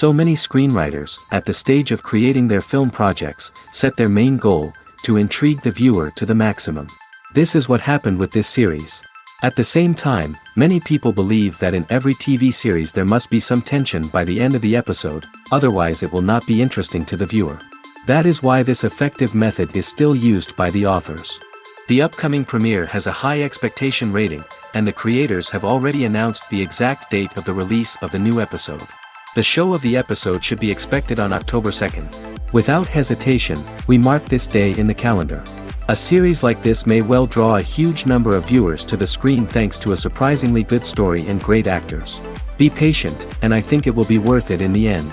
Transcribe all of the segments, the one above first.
So many screenwriters, at the stage of creating their film projects, set their main goal, to intrigue the viewer to the maximum. This is what happened with this series. At the same time, many people believe that in every TV series there must be some tension by the end of the episode, otherwise it will not be interesting to the viewer. That is why this effective method is still used by the authors. The upcoming premiere has a high expectation rating, and the creators have already announced the exact date of the release of the new episode. The show of the episode should be expected on October 2nd. Without hesitation, we mark this day in the calendar. A series like this may well draw a huge number of viewers to the screen thanks to a surprisingly good story and great actors. Be patient, and I think it will be worth it in the end.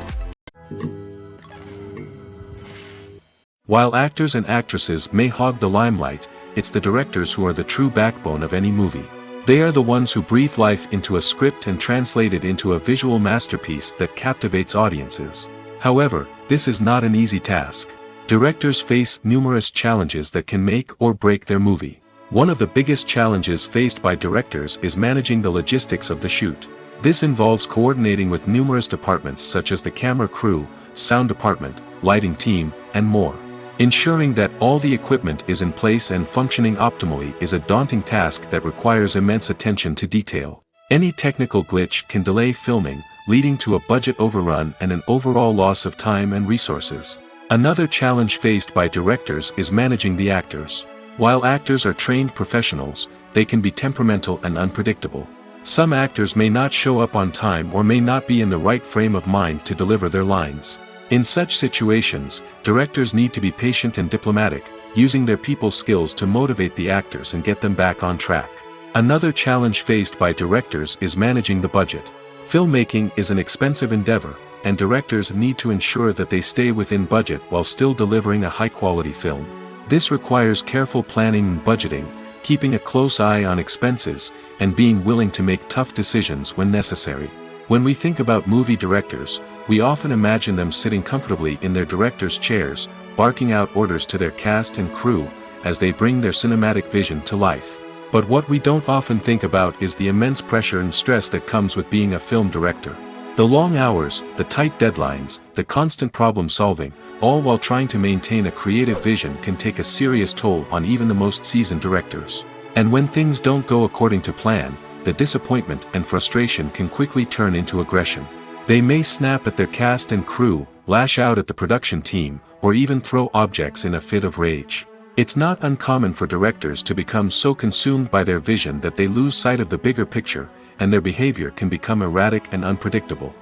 While actors and actresses may hog the limelight, it's the directors who are the true backbone of any movie. They are the ones who breathe life into a script and translate it into a visual masterpiece that captivates audiences. However, this is not an easy task. Directors face numerous challenges that can make or break their movie. One of the biggest challenges faced by directors is managing the logistics of the shoot. This involves coordinating with numerous departments such as the camera crew, sound department, lighting team, and more. Ensuring that all the equipment is in place and functioning optimally is a daunting task that requires immense attention to detail. Any technical glitch can delay filming, leading to a budget overrun and an overall loss of time and resources. Another challenge faced by directors is managing the actors. While actors are trained professionals, they can be temperamental and unpredictable. Some actors may not show up on time or may not be in the right frame of mind to deliver their lines. In such situations, directors need to be patient and diplomatic, using their people skills to motivate the actors and get them back on track. Another challenge faced by directors is managing the budget. Filmmaking is an expensive endeavor, and directors need to ensure that they stay within budget while still delivering a high-quality film. This requires careful planning and budgeting, keeping a close eye on expenses, and being willing to make tough decisions when necessary. When we think about movie directors, we often imagine them sitting comfortably in their director's chairs, barking out orders to their cast and crew, as they bring their cinematic vision to life. But what we don't often think about is the immense pressure and stress that comes with being a film director. The long hours, the tight deadlines, the constant problem solving, all while trying to maintain a creative vision can take a serious toll on even the most seasoned directors. And when things don't go according to plan, the disappointment and frustration can quickly turn into aggression. They may snap at their cast and crew, lash out at the production team, or even throw objects in a fit of rage. It's not uncommon for directors to become so consumed by their vision that they lose sight of the bigger picture, and their behavior can become erratic and unpredictable.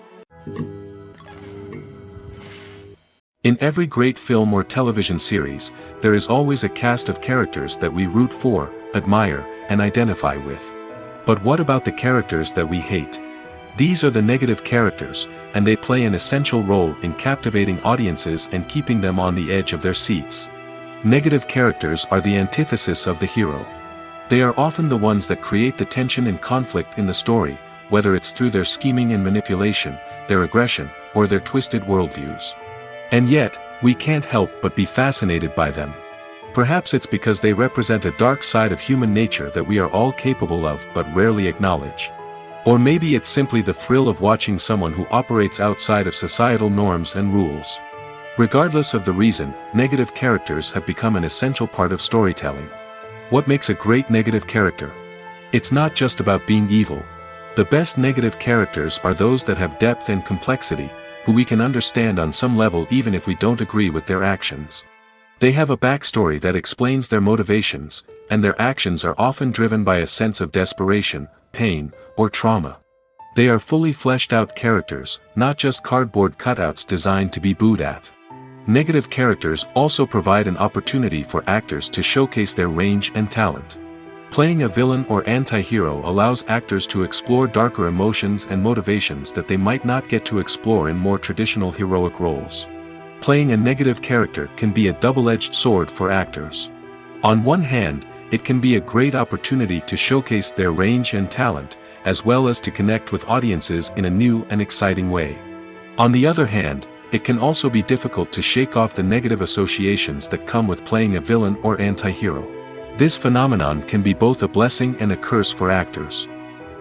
In every great film or television series, there is always a cast of characters that we root for, admire, and identify with. But what about the characters that we hate? These are the negative characters, and they play an essential role in captivating audiences and keeping them on the edge of their seats. Negative characters are the antithesis of the hero. They are often the ones that create the tension and conflict in the story, whether it's through their scheming and manipulation, their aggression, or their twisted worldviews. And yet, we can't help but be fascinated by them. Perhaps it's because they represent a dark side of human nature that we are all capable of but rarely acknowledge. Or maybe it's simply the thrill of watching someone who operates outside of societal norms and rules. Regardless of the reason, negative characters have become an essential part of storytelling. What makes a great negative character? It's not just about being evil. The best negative characters are those that have depth and complexity, who we can understand on some level even if we don't agree with their actions. They have a backstory that explains their motivations, and their actions are often driven by a sense of desperation, pain, or trauma. They are fully fleshed out characters, not just cardboard cutouts designed to be booed at. Negative characters also provide an opportunity for actors to showcase their range and talent. Playing a villain or anti-hero allows actors to explore darker emotions and motivations that they might not get to explore in more traditional heroic roles. Playing a negative character can be a double-edged sword for actors. On one hand, it can be a great opportunity to showcase their range and talent, as well as to connect with audiences in a new and exciting way. On the other hand, it can also be difficult to shake off the negative associations that come with playing a villain or anti-hero. This phenomenon can be both a blessing and a curse for actors.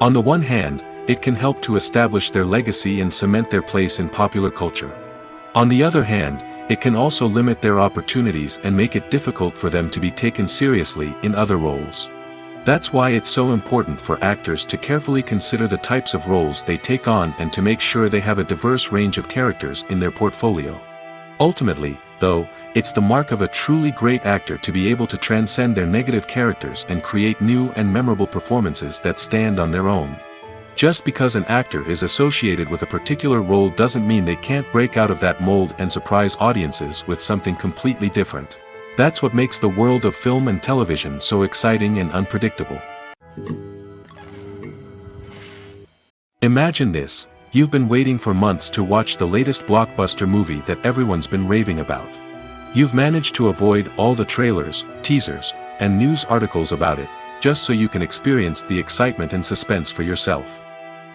On the one hand, it can help to establish their legacy and cement their place in popular culture. On the other hand, it can also limit their opportunities and make it difficult for them to be taken seriously in other roles. That's why it's so important for actors to carefully consider the types of roles they take on and to make sure they have a diverse range of characters in their portfolio. Ultimately, though, it's the mark of a truly great actor to be able to transcend their negative characters and create new and memorable performances that stand on their own. Just because an actor is associated with a particular role doesn't mean they can't break out of that mold and surprise audiences with something completely different. That's what makes the world of film and television so exciting and unpredictable. Imagine this: you've been waiting for months to watch the latest blockbuster movie that everyone's been raving about. You've managed to avoid all the trailers, teasers, and news articles about it, just so you can experience the excitement and suspense for yourself.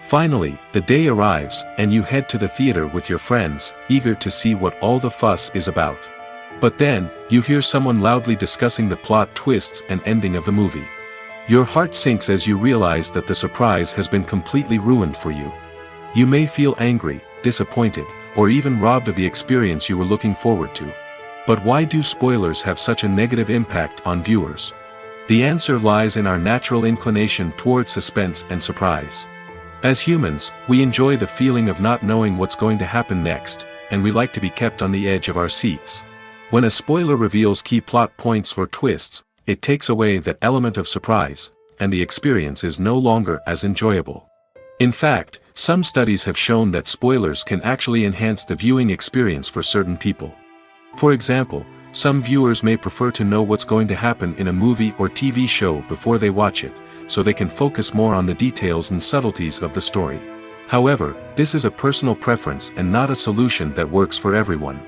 Finally, the day arrives, and you head to the theater with your friends, eager to see what all the fuss is about. But then, you hear someone loudly discussing the plot twists and ending of the movie. Your heart sinks as you realize that the surprise has been completely ruined for you. You may feel angry, disappointed, or even robbed of the experience you were looking forward to. But why do spoilers have such a negative impact on viewers? The answer lies in our natural inclination towards suspense and surprise. As humans, we enjoy the feeling of not knowing what's going to happen next, and we like to be kept on the edge of our seats. When a spoiler reveals key plot points or twists, it takes away that element of surprise, and the experience is no longer as enjoyable. In fact, some studies have shown that spoilers can actually enhance the viewing experience for certain people. For example, some viewers may prefer to know what's going to happen in a movie or TV show before they watch it, so they can focus more on the details and subtleties of the story. However, this is a personal preference and not a solution that works for everyone.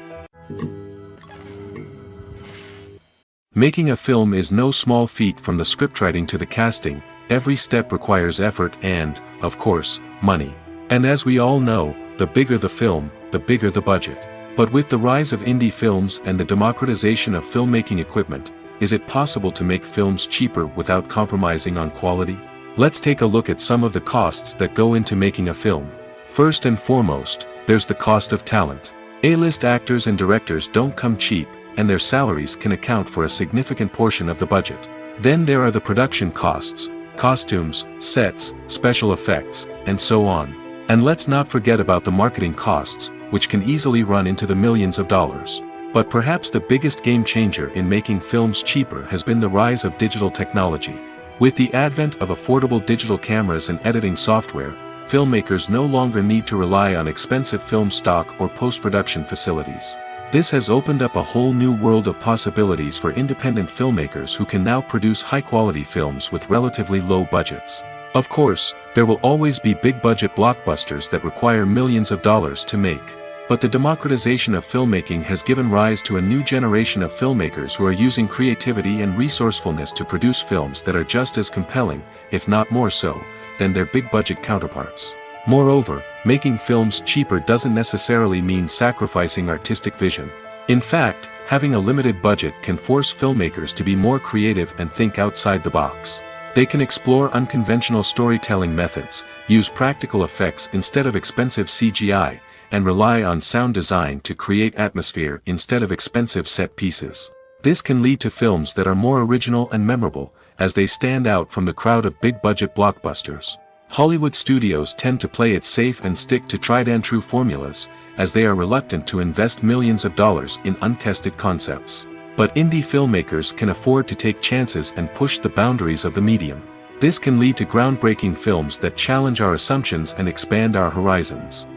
Making a film is no small feat. From the scriptwriting to the casting, every step requires effort and, of course, money. And as we all know, the bigger the film, the bigger the budget. But with the rise of indie films and the democratization of filmmaking equipment, is it possible to make films cheaper without compromising on quality? Let's take a look at some of the costs that go into making a film. First and foremost, there's the cost of talent. A-list actors and directors don't come cheap, and their salaries can account for a significant portion of the budget. Then there are the production costs, costumes, sets, special effects, and so on. And let's not forget about the marketing costs, which can easily run into the millions of dollars. But perhaps the biggest game changer in making films cheaper has been the rise of digital technology. With the advent of affordable digital cameras and editing software, filmmakers no longer need to rely on expensive film stock or post-production facilities. This has opened up a whole new world of possibilities for independent filmmakers who can now produce high-quality films with relatively low budgets. Of course, there will always be big-budget blockbusters that require millions of dollars to make. But the democratization of filmmaking has given rise to a new generation of filmmakers who are using creativity and resourcefulness to produce films that are just as compelling, if not more so, than their big-budget counterparts. Moreover, making films cheaper doesn't necessarily mean sacrificing artistic vision. In fact, having a limited budget can force filmmakers to be more creative and think outside the box. They can explore unconventional storytelling methods, use practical effects instead of expensive CGI, and rely on sound design to create atmosphere instead of expensive set pieces. This can lead to films that are more original and memorable, as they stand out from the crowd of big-budget blockbusters. Hollywood studios tend to play it safe and stick to tried-and-true formulas, as they are reluctant to invest millions of dollars in untested concepts. But indie filmmakers can afford to take chances and push the boundaries of the medium. This can lead to groundbreaking films that challenge our assumptions and expand our horizons.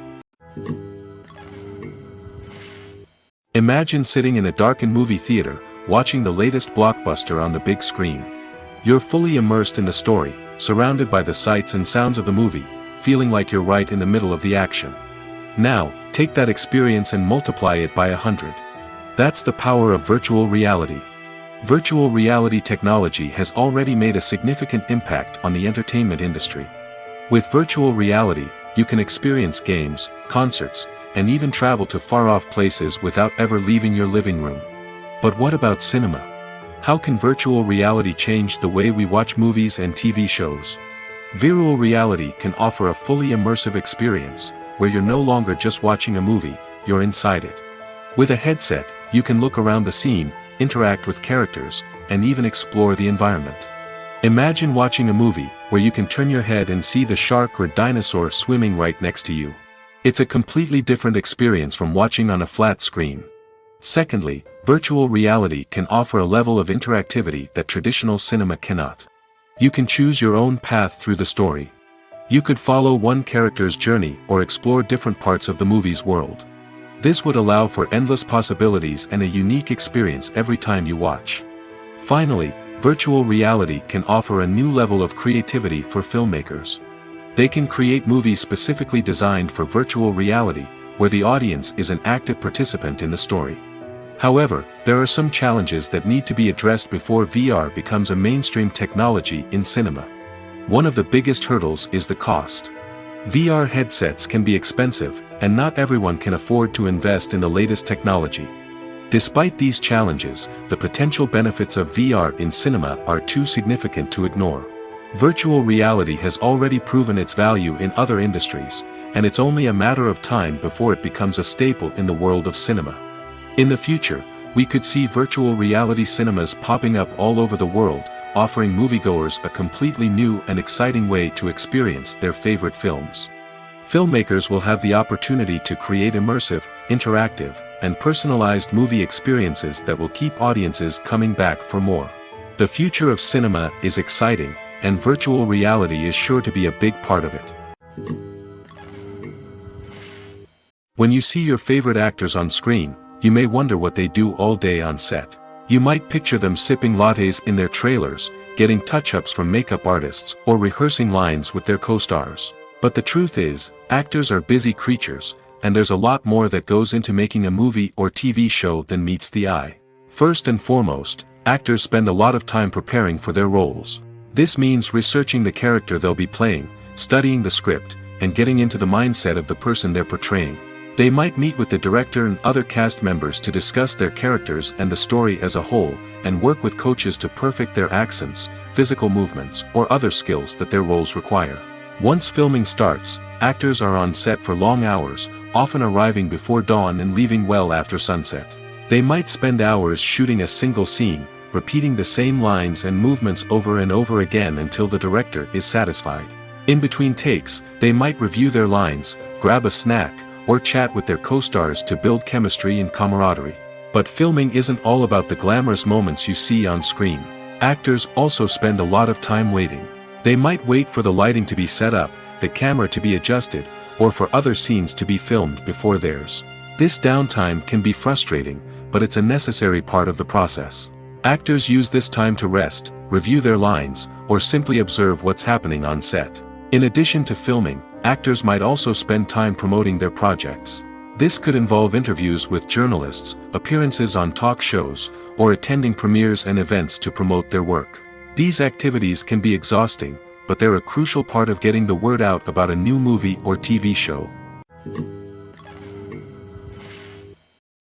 Imagine sitting in a darkened movie theater, watching the latest blockbuster on the big screen. You're fully immersed in the story, surrounded by the sights and sounds of the movie, feeling like you're right in the middle of the action. Now, take that experience and multiply it by 100. That's the power of virtual reality. Virtual reality technology has already made a significant impact on the entertainment industry. With virtual reality, you can experience games, concerts, and even travel to far-off places without ever leaving your living room. But what about cinema? How can virtual reality change the way we watch movies and TV shows? Virtual reality can offer a fully immersive experience, where you're no longer just watching a movie, you're inside it. With a headset, you can look around the scene, interact with characters, and even explore the environment. Imagine watching a movie, where you can turn your head and see the shark or dinosaur swimming right next to you. It's a completely different experience from watching on a flat screen. Secondly, virtual reality can offer a level of interactivity that traditional cinema cannot. You can choose your own path through the story. You could follow one character's journey or explore different parts of the movie's world. This would allow for endless possibilities and a unique experience every time you watch. Finally, virtual reality can offer a new level of creativity for filmmakers. They can create movies specifically designed for virtual reality, where the audience is an active participant in the story. However, there are some challenges that need to be addressed before VR becomes a mainstream technology in cinema. One of the biggest hurdles is the cost. VR headsets can be expensive, and not everyone can afford to invest in the latest technology. Despite these challenges, the potential benefits of VR in cinema are too significant to ignore. Virtual reality has already proven its value in other industries, and it's only a matter of time before it becomes a staple in the world of cinema. In the future, we could see virtual reality cinemas popping up all over the world, offering moviegoers a completely new and exciting way to experience their favorite films. Filmmakers will have the opportunity to create immersive, interactive, and personalized movie experiences that will keep audiences coming back for more. The future of cinema is exciting, and virtual reality is sure to be a big part of it. When you see your favorite actors on screen, you may wonder what they do all day on set. You might picture them sipping lattes in their trailers, getting touch-ups from makeup artists, or rehearsing lines with their co-stars. But the truth is, actors are busy creatures, and there's a lot more that goes into making a movie or TV show than meets the eye. First and foremost, actors spend a lot of time preparing for their roles. This means researching the character they'll be playing, studying the script, and getting into the mindset of the person they're portraying. They might meet with the director and other cast members to discuss their characters and the story as a whole, and work with coaches to perfect their accents, physical movements, or other skills that their roles require. Once filming starts, actors are on set for long hours, often arriving before dawn and leaving well after sunset. They might spend hours shooting a single scene, repeating the same lines and movements over and over again until the director is satisfied. In between takes, they might review their lines, grab a snack, or chat with their co-stars to build chemistry and camaraderie. But filming isn't all about the glamorous moments you see on screen. Actors also spend a lot of time waiting. They might wait for the lighting to be set up, the camera to be adjusted, or for other scenes to be filmed before theirs. This downtime can be frustrating, but it's a necessary part of the process. Actors use this time to rest, review their lines, or simply observe what's happening on set. In addition to filming, actors might also spend time promoting their projects. This could involve interviews with journalists, appearances on talk shows, or attending premieres and events to promote their work. These activities can be exhausting, but they're a crucial part of getting the word out about a new movie or TV show.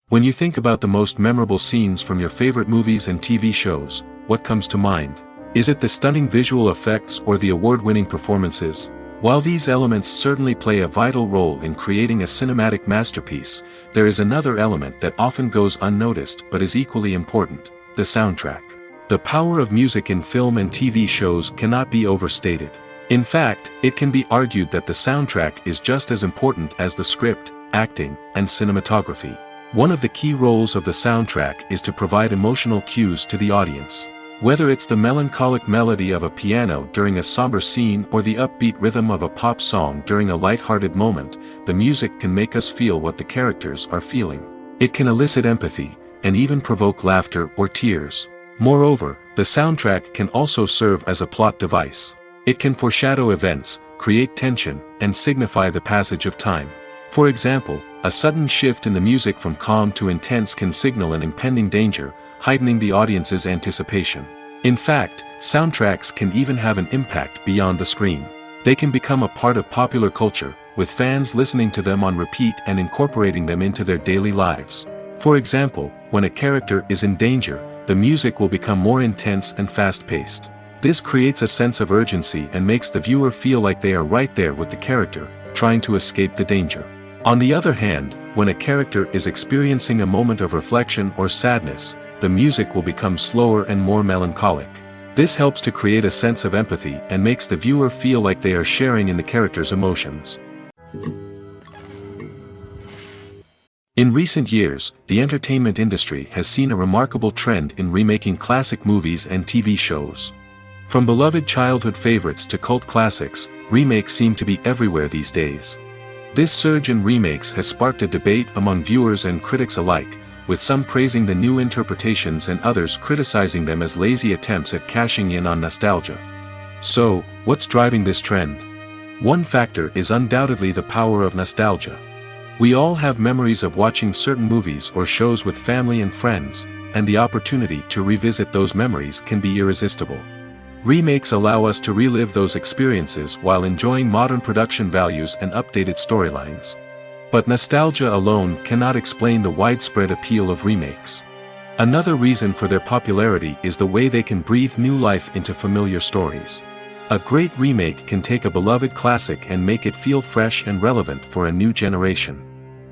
When you think about the most memorable scenes from your favorite movies and TV shows, what comes to mind? Is it the stunning visual effects or the award-winning performances? While these elements certainly play a vital role in creating a cinematic masterpiece, there is another element that often goes unnoticed but is equally important: the soundtrack. The power of music in film and TV shows cannot be overstated. In fact, it can be argued that the soundtrack is just as important as the script, acting, and cinematography. One of the key roles of the soundtrack is to provide emotional cues to the audience. Whether it's the melancholic melody of a piano during a somber scene or the upbeat rhythm of a pop song during a light-hearted moment, the music can make us feel what the characters are feeling. It can elicit empathy, and even provoke laughter or tears. Moreover, the soundtrack can also serve as a plot device. It can foreshadow events, create tension, and signify the passage of time. For example, a sudden shift in the music from calm to intense can signal an impending danger, heightening the audience's anticipation. In fact, soundtracks can even have an impact beyond the screen. They can become a part of popular culture, with fans listening to them on repeat and incorporating them into their daily lives. For example, when a character is in danger, the music will become more intense and fast-paced. This creates a sense of urgency and makes the viewer feel like they are right there with the character, trying to escape the danger. On the other hand, when a character is experiencing a moment of reflection or sadness, the music will become slower and more melancholic. This helps to create a sense of empathy and makes the viewer feel like they are sharing in the character's emotions. In recent years, the entertainment industry has seen a remarkable trend in remaking classic movies and TV shows. From beloved childhood favorites to cult classics, remakes seem to be everywhere these days. This surge in remakes has sparked a debate among viewers and critics alike, with some praising the new interpretations and others criticizing them as lazy attempts at cashing in on nostalgia. So, what's driving this trend? One factor is undoubtedly the power of nostalgia. We all have memories of watching certain movies or shows with family and friends, and the opportunity to revisit those memories can be irresistible. Remakes allow us to relive those experiences while enjoying modern production values and updated storylines. But nostalgia alone cannot explain the widespread appeal of remakes. Another reason for their popularity is the way they can breathe new life into familiar stories. A great remake can take a beloved classic and make it feel fresh and relevant for a new generation.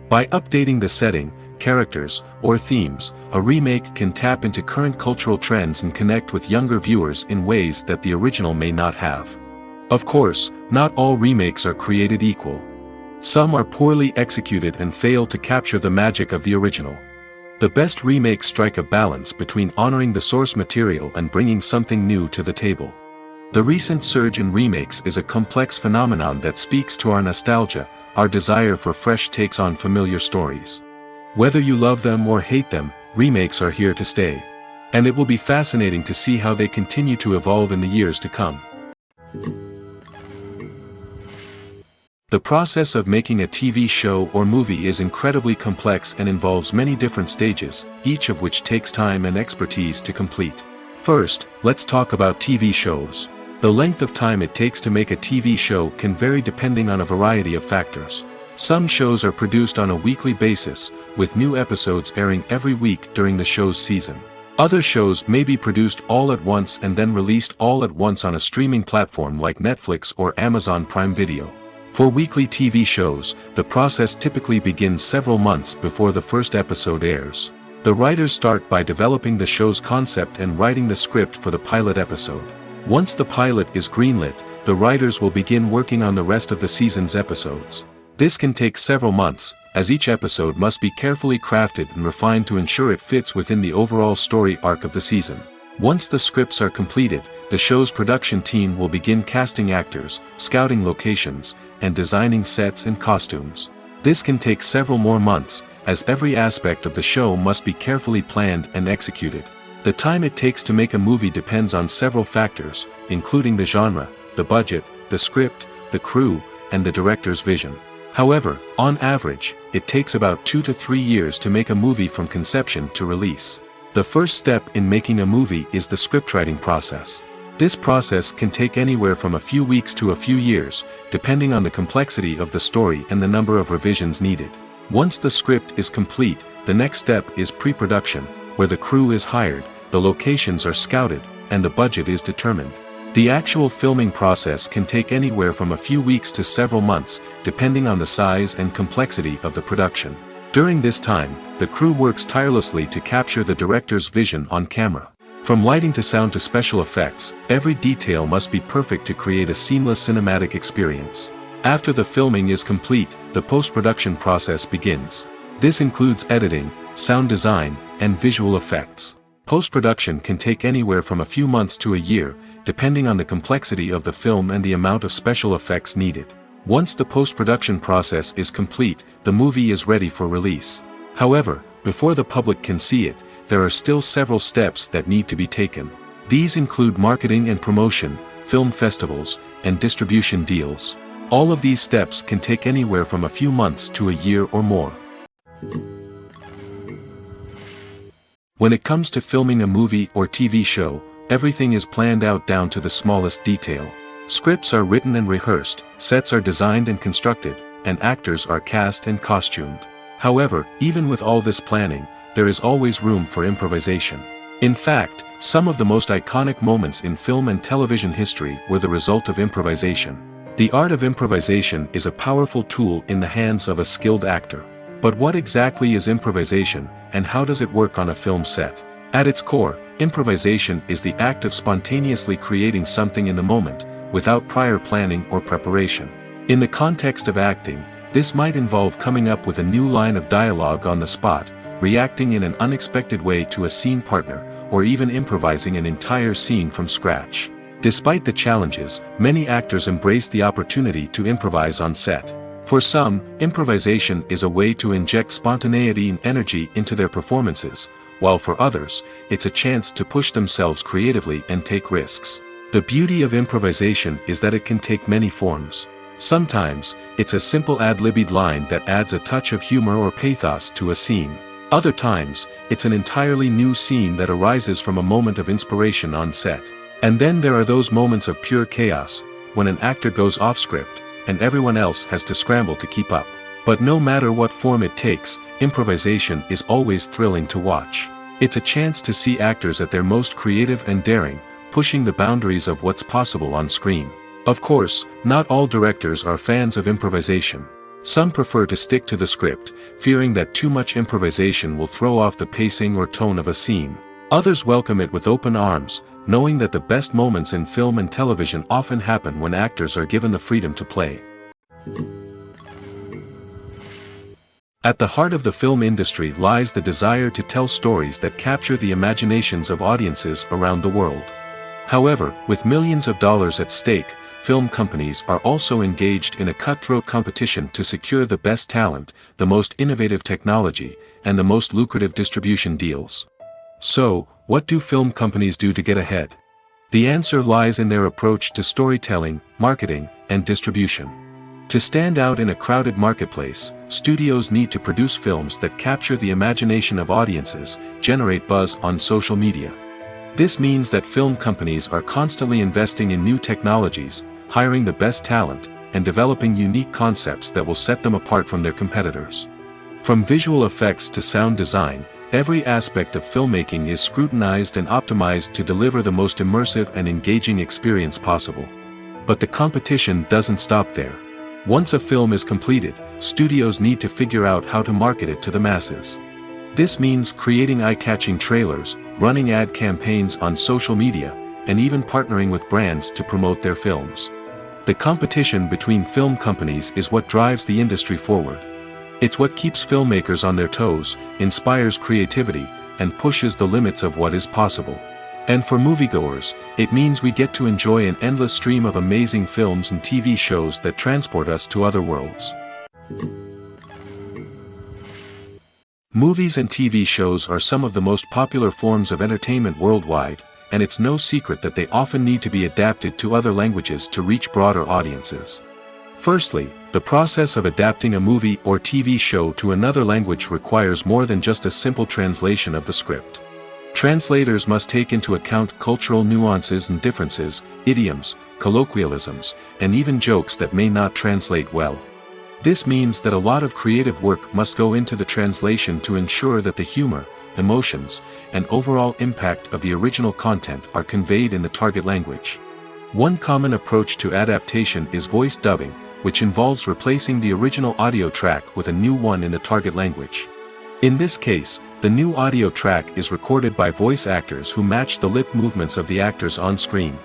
By updating the setting, characters, or themes, a remake can tap into current cultural trends and connect with younger viewers in ways that the original may not have. Of course, not all remakes are created equal. Some are poorly executed and fail to capture the magic of the original. The best remakes strike a balance between honoring the source material and bringing something new to the table. The recent surge in remakes is a complex phenomenon that speaks to our nostalgia, our desire for fresh takes on familiar stories. Whether you love them or hate them, remakes are here to stay. And it will be fascinating to see how they continue to evolve in the years to come. The process of making a TV show or movie is incredibly complex and involves many different stages, each of which takes time and expertise to complete. First, let's talk about TV shows. The length of time it takes to make a TV show can vary depending on a variety of factors. Some shows are produced on a weekly basis, with new episodes airing every week during the show's season. Other shows may be produced all at once and then released all at once on a streaming platform like Netflix or Amazon Prime Video. For weekly TV shows, the process typically begins several months before the first episode airs. The writers start by developing the show's concept and writing the script for the pilot episode. Once the pilot is greenlit, the writers will begin working on the rest of the season's episodes. This can take several months, as each episode must be carefully crafted and refined to ensure it fits within the overall story arc of the season. Once the scripts are completed, the show's production team will begin casting actors, scouting locations, and designing sets and costumes. This can take several more months, as every aspect of the show must be carefully planned and executed. The time it takes to make a movie depends on several factors, including the genre, the budget, the script, the crew, and the director's vision. However, on average, it takes about 2 to 3 years to make a movie from conception to release. The first step in making a movie is the scriptwriting process. This process can take anywhere from a few weeks to a few years, depending on the complexity of the story and the number of revisions needed. Once the script is complete, the next step is pre-production, where the crew is hired, the locations are scouted, and the budget is determined. The actual filming process can take anywhere from a few weeks to several months, depending on the size and complexity of the production. During this time, the crew works tirelessly to capture the director's vision on camera. From lighting to sound to special effects, every detail must be perfect to create a seamless cinematic experience. After the filming is complete, the post-production process begins. This includes editing, sound design, and visual effects. Post-production can take anywhere from a few months to a year, depending on the complexity of the film and the amount of special effects needed. Once the post-production process is complete, the movie is ready for release. However, before the public can see it, there are still several steps that need to be taken. These include marketing and promotion, film festivals, and distribution deals. All of these steps can take anywhere from a few months to a year or more. When it comes to filming a movie or TV show, everything is planned out down to the smallest detail. Scripts are written and rehearsed, sets are designed and constructed, and actors are cast and costumed. However, even with all this planning, there is always room for improvisation. In fact, some of the most iconic moments in film and television history were the result of improvisation. The art of improvisation is a powerful tool in the hands of a skilled actor. But what exactly is improvisation, and how does it work on a film set? At its core, improvisation is the act of spontaneously creating something in the moment, without prior planning or preparation. In the context of acting, this might involve coming up with a new line of dialogue on the spot, reacting in an unexpected way to a scene partner, or even improvising an entire scene from scratch. Despite the challenges, many actors embrace the opportunity to improvise on set. For some, improvisation is a way to inject spontaneity and energy into their performances, while for others, it's a chance to push themselves creatively and take risks. The beauty of improvisation is that it can take many forms. Sometimes, it's a simple ad-libbed line that adds a touch of humor or pathos to a scene. Other times, it's an entirely new scene that arises from a moment of inspiration on set. And then there are those moments of pure chaos, when an actor goes off script, and everyone else has to scramble to keep up. But no matter what form it takes, improvisation is always thrilling to watch. It's a chance to see actors at their most creative and daring, pushing the boundaries of what's possible on screen. Of course, not all directors are fans of improvisation. Some prefer to stick to the script, fearing that too much improvisation will throw off the pacing or tone of a scene. Others welcome it with open arms, knowing that the best moments in film and television often happen when actors are given the freedom to play. At the heart of the film industry lies the desire to tell stories that capture the imaginations of audiences around the world. However, with millions of dollars at stake, film companies are also engaged in a cutthroat competition to secure the best talent, the most innovative technology, and the most lucrative distribution deals. So, what do film companies do to get ahead? The answer lies in their approach to storytelling, marketing, and distribution. To stand out in a crowded marketplace, studios need to produce films that capture the imagination of audiences, generate buzz on social media. This means that film companies are constantly investing in new technologies, hiring the best talent, and developing unique concepts that will set them apart from their competitors. From visual effects to sound design, every aspect of filmmaking is scrutinized and optimized to deliver the most immersive and engaging experience possible. But the competition doesn't stop there. Once a film is completed, studios need to figure out how to market it to the masses. This means creating eye-catching trailers, running ad campaigns on social media, and even partnering with brands to promote their films. The competition between film companies is what drives the industry forward. It's what keeps filmmakers on their toes, inspires creativity, and pushes the limits of what is possible. And for moviegoers, it means we get to enjoy an endless stream of amazing films and TV shows that transport us to other worlds. Movies and TV shows are some of the most popular forms of entertainment worldwide, and it's no secret that they often need to be adapted to other languages to reach broader audiences. Firstly, the process of adapting a movie or TV show to another language requires more than just a simple translation of the script. Translators must take into account cultural nuances and differences, idioms, colloquialisms, and even jokes that may not translate well. This means that a lot of creative work must go into the translation to ensure that the humor, emotions, and overall impact of the original content are conveyed in the target language. One common approach to adaptation is voice dubbing, which involves replacing the original audio track with a new one in the target language. In this case, the new audio track is recorded by voice actors who match the lip movements of the actors on screen.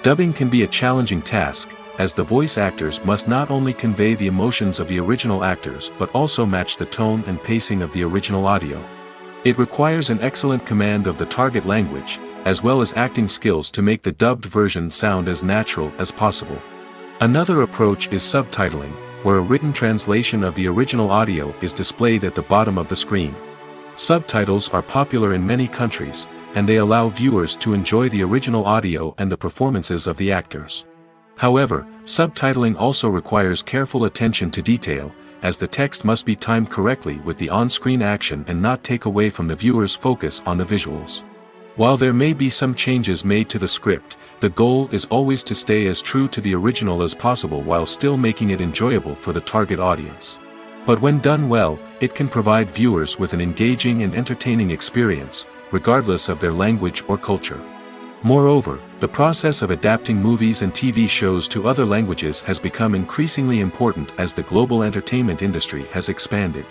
Dubbing can be a challenging task, as the voice actors must not only convey the emotions of the original actors but also match the tone and pacing of the original audio. It requires an excellent command of the target language, as well as acting skills to make the dubbed version sound as natural as possible. Another approach is subtitling, where a written translation of the original audio is displayed at the bottom of the screen. Subtitles are popular in many countries, and they allow viewers to enjoy the original audio and the performances of the actors. However, subtitling also requires careful attention to detail, as the text must be timed correctly with the on-screen action and not take away from the viewer's focus on the visuals. While there may be some changes made to the script, the goal is always to stay as true to the original as possible while still making it enjoyable for the target audience. But when done well, it can provide viewers with an engaging and entertaining experience, regardless of their language or culture. Moreover, the process of adapting movies and TV shows to other languages has become increasingly important as the global entertainment industry has expanded.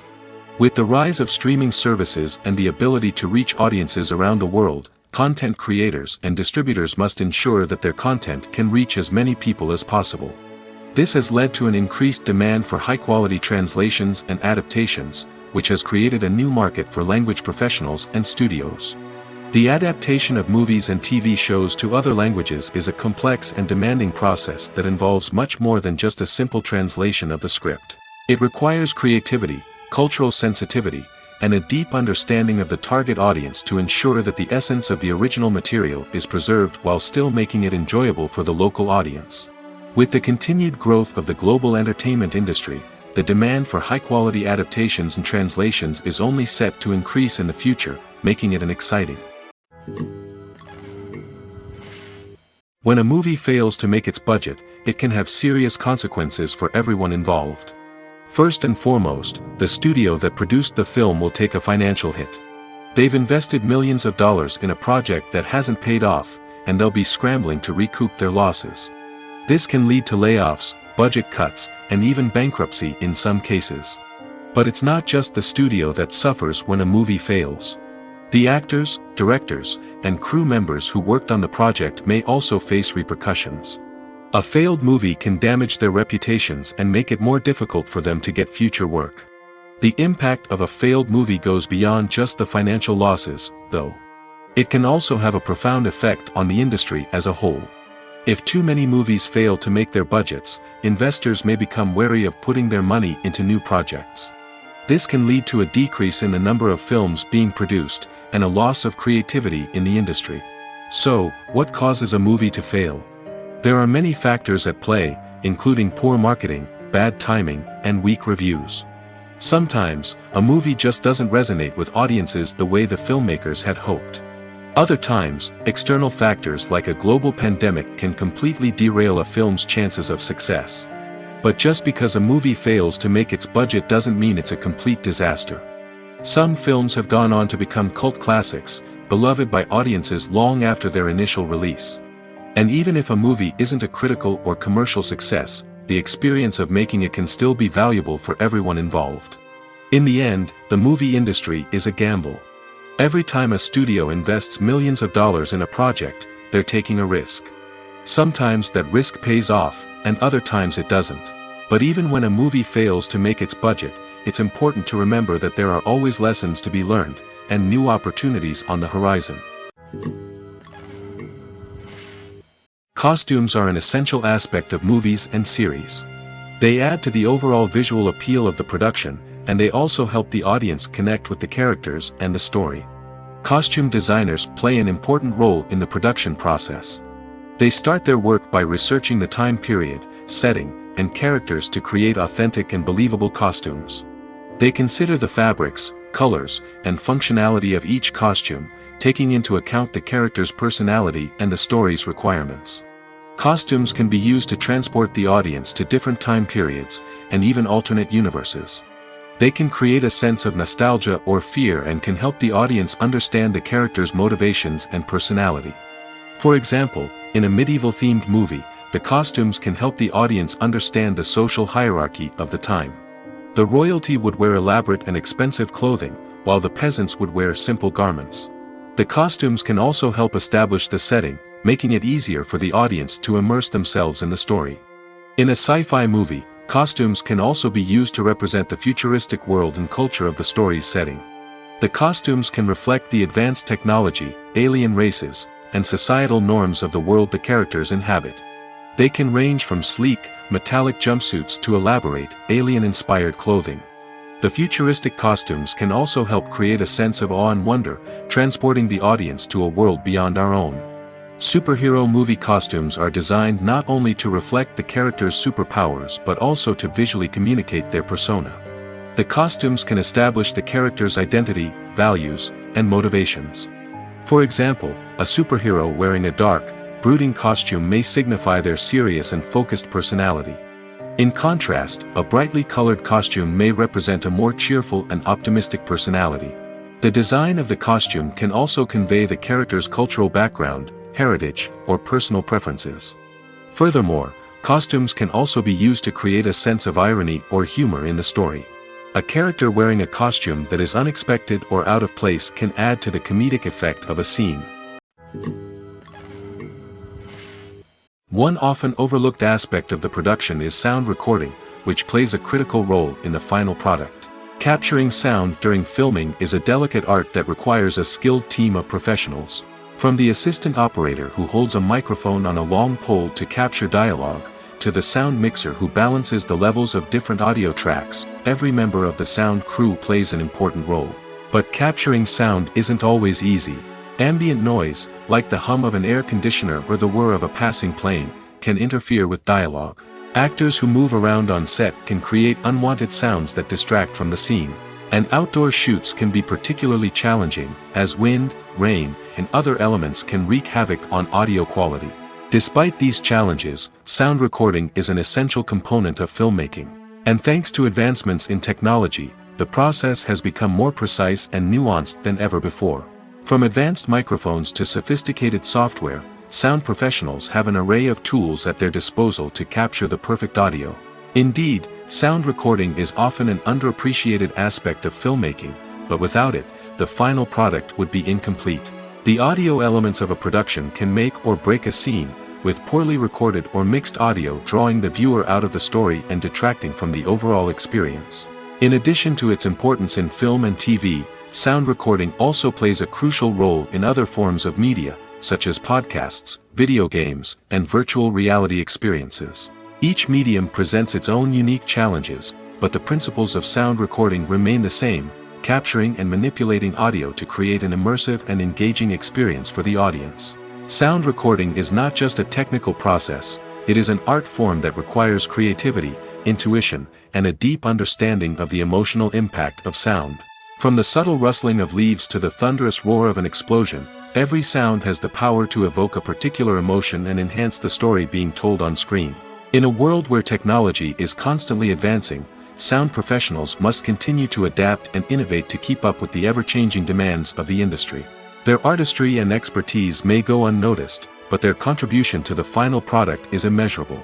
With the rise of streaming services and the ability to reach audiences around the world, content creators and distributors must ensure that their content can reach as many people as possible. This has led to an increased demand for high-quality translations and adaptations, which has created a new market for language professionals and studios. The adaptation of movies and TV shows to other languages is a complex and demanding process that involves much more than just a simple translation of the script. It requires creativity, cultural sensitivity, and a deep understanding of the target audience to ensure that the essence of the original material is preserved while still making it enjoyable for the local audience. With the continued growth of the global entertainment industry, the demand for high-quality adaptations and translations is only set to increase in the future, making it an exciting. When a movie fails to make its budget, it can have serious consequences for everyone involved. First and foremost, the studio that produced the film will take a financial hit. They've invested millions of dollars in a project that hasn't paid off, and they'll be scrambling to recoup their losses. This can lead to layoffs, budget cuts, and even bankruptcy in some cases. But it's not just the studio that suffers when a movie fails. The actors, directors, and crew members who worked on the project may also face repercussions. A failed movie can damage their reputations and make it more difficult for them to get future work. The impact of a failed movie goes beyond just the financial losses, though. It can also have a profound effect on the industry as a whole. If too many movies fail to make their budgets, investors may become wary of putting their money into new projects. This can lead to a decrease in the number of films being produced, and a loss of creativity in the industry. So, what causes a movie to fail? There are many factors at play, including poor marketing, bad timing, and weak reviews. Sometimes, a movie just doesn't resonate with audiences the way the filmmakers had hoped. Other times, external factors like a global pandemic can completely derail a film's chances of success. But just because a movie fails to make its budget doesn't mean it's a complete disaster. Some films have gone on to become cult classics, beloved by audiences long after their initial release. And even if a movie isn't a critical or commercial success, the experience of making it can still be valuable for everyone involved. In the end, the movie industry is a gamble. Every time a studio invests millions of dollars in a project, they're taking a risk. Sometimes that risk pays off, and other times it doesn't. But even when a movie fails to make its budget, it's important to remember that there are always lessons to be learned, and new opportunities on the horizon. Costumes are an essential aspect of movies and series. They add to the overall visual appeal of the production, and they also help the audience connect with the characters and the story. Costume designers play an important role in the production process. They start their work by researching the time period, setting, and characters to create authentic and believable costumes. They consider the fabrics, colors, and functionality of each costume, taking into account the character's personality and the story's requirements. Costumes can be used to transport the audience to different time periods, and even alternate universes. They can create a sense of nostalgia or fear and can help the audience understand the character's motivations and personality. For example, in a medieval-themed movie, the costumes can help the audience understand the social hierarchy of the time. The royalty would wear elaborate and expensive clothing, while the peasants would wear simple garments. The costumes can also help establish the setting, making it easier for the audience to immerse themselves in the story. In a sci-fi movie, costumes can also be used to represent the futuristic world and culture of the story's setting. The costumes can reflect the advanced technology, alien races, and societal norms of the world the characters inhabit. They can range from sleek, metallic jumpsuits to elaborate, alien-inspired clothing. The futuristic costumes can also help create a sense of awe and wonder, transporting the audience to a world beyond our own. Superhero movie costumes are designed not only to reflect the character's superpowers but also to visually communicate their persona. The costumes can establish the character's identity, values, and motivations. For example, a superhero wearing a dark, brooding costume may signify their serious and focused personality. In contrast, a brightly colored costume may represent a more cheerful and optimistic personality. The design of the costume can also convey the character's cultural background, heritage, or personal preferences. Furthermore, costumes can also be used to create a sense of irony or humor in the story. A character wearing a costume that is unexpected or out of place can add to the comedic effect of a scene. One often overlooked aspect of the production is sound recording, which plays a critical role in the final product. Capturing sound during filming is a delicate art that requires a skilled team of professionals. From the assistant operator who holds a microphone on a long pole to capture dialogue, to the sound mixer who balances the levels of different audio tracks, every member of the sound crew plays an important role. But capturing sound isn't always easy. Ambient noise, like the hum of an air conditioner or the whir of a passing plane, can interfere with dialogue. Actors who move around on set can create unwanted sounds that distract from the scene. And outdoor shoots can be particularly challenging, as wind, rain, and other elements can wreak havoc on audio quality. Despite these challenges, sound recording is an essential component of filmmaking. And thanks to advancements in technology, the process has become more precise and nuanced than ever before. From advanced microphones to sophisticated software, sound professionals have an array of tools at their disposal to capture the perfect audio. Indeed, sound recording is often an underappreciated aspect of filmmaking, but without it, the final product would be incomplete. The audio elements of a production can make or break a scene, with poorly recorded or mixed audio drawing the viewer out of the story and detracting from the overall experience. In addition to its importance in film and TV, sound recording also plays a crucial role in other forms of media, such as podcasts, video games, and virtual reality experiences. Each medium presents its own unique challenges, but the principles of sound recording remain the same, capturing and manipulating audio to create an immersive and engaging experience for the audience. Sound recording is not just a technical process, it is an art form that requires creativity, intuition, and a deep understanding of the emotional impact of sound. From the subtle rustling of leaves to the thunderous roar of an explosion, every sound has the power to evoke a particular emotion and enhance the story being told on screen. In a world where technology is constantly advancing, sound professionals must continue to adapt and innovate to keep up with the ever-changing demands of the industry. Their artistry and expertise may go unnoticed, but their contribution to the final product is immeasurable.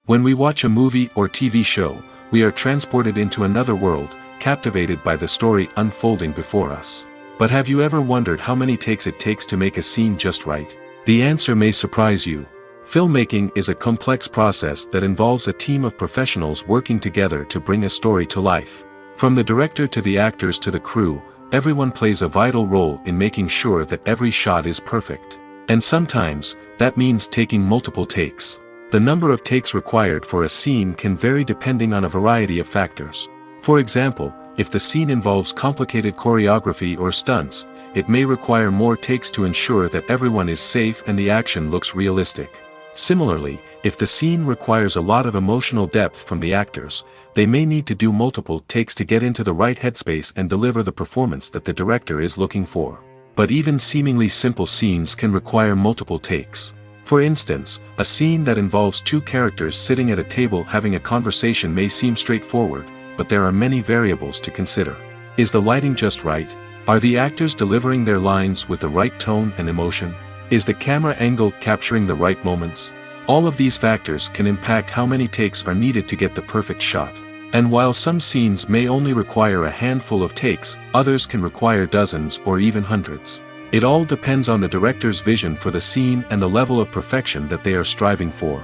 When we watch a movie or TV show, we are transported into another world, captivated by the story unfolding before us. But have you ever wondered how many takes it takes to make a scene just right? The answer may surprise you. Filmmaking is a complex process that involves a team of professionals working together to bring a story to life. From the director to the actors to the crew, everyone plays a vital role in making sure that every shot is perfect. And sometimes, that means taking multiple takes. The number of takes required for a scene can vary depending on a variety of factors. For example, if the scene involves complicated choreography or stunts, it may require more takes to ensure that everyone is safe and the action looks realistic. Similarly, if the scene requires a lot of emotional depth from the actors, they may need to do multiple takes to get into the right headspace and deliver the performance that the director is looking for. But even seemingly simple scenes can require multiple takes. For instance, a scene that involves two characters sitting at a table having a conversation may seem straightforward, but there are many variables to consider. Is the lighting just right? Are the actors delivering their lines with the right tone and emotion? Is the camera angle capturing the right moments? All of these factors can impact how many takes are needed to get the perfect shot. And while some scenes may only require a handful of takes, others can require dozens or even hundreds. It all depends on the director's vision for the scene and the level of perfection that they are striving for.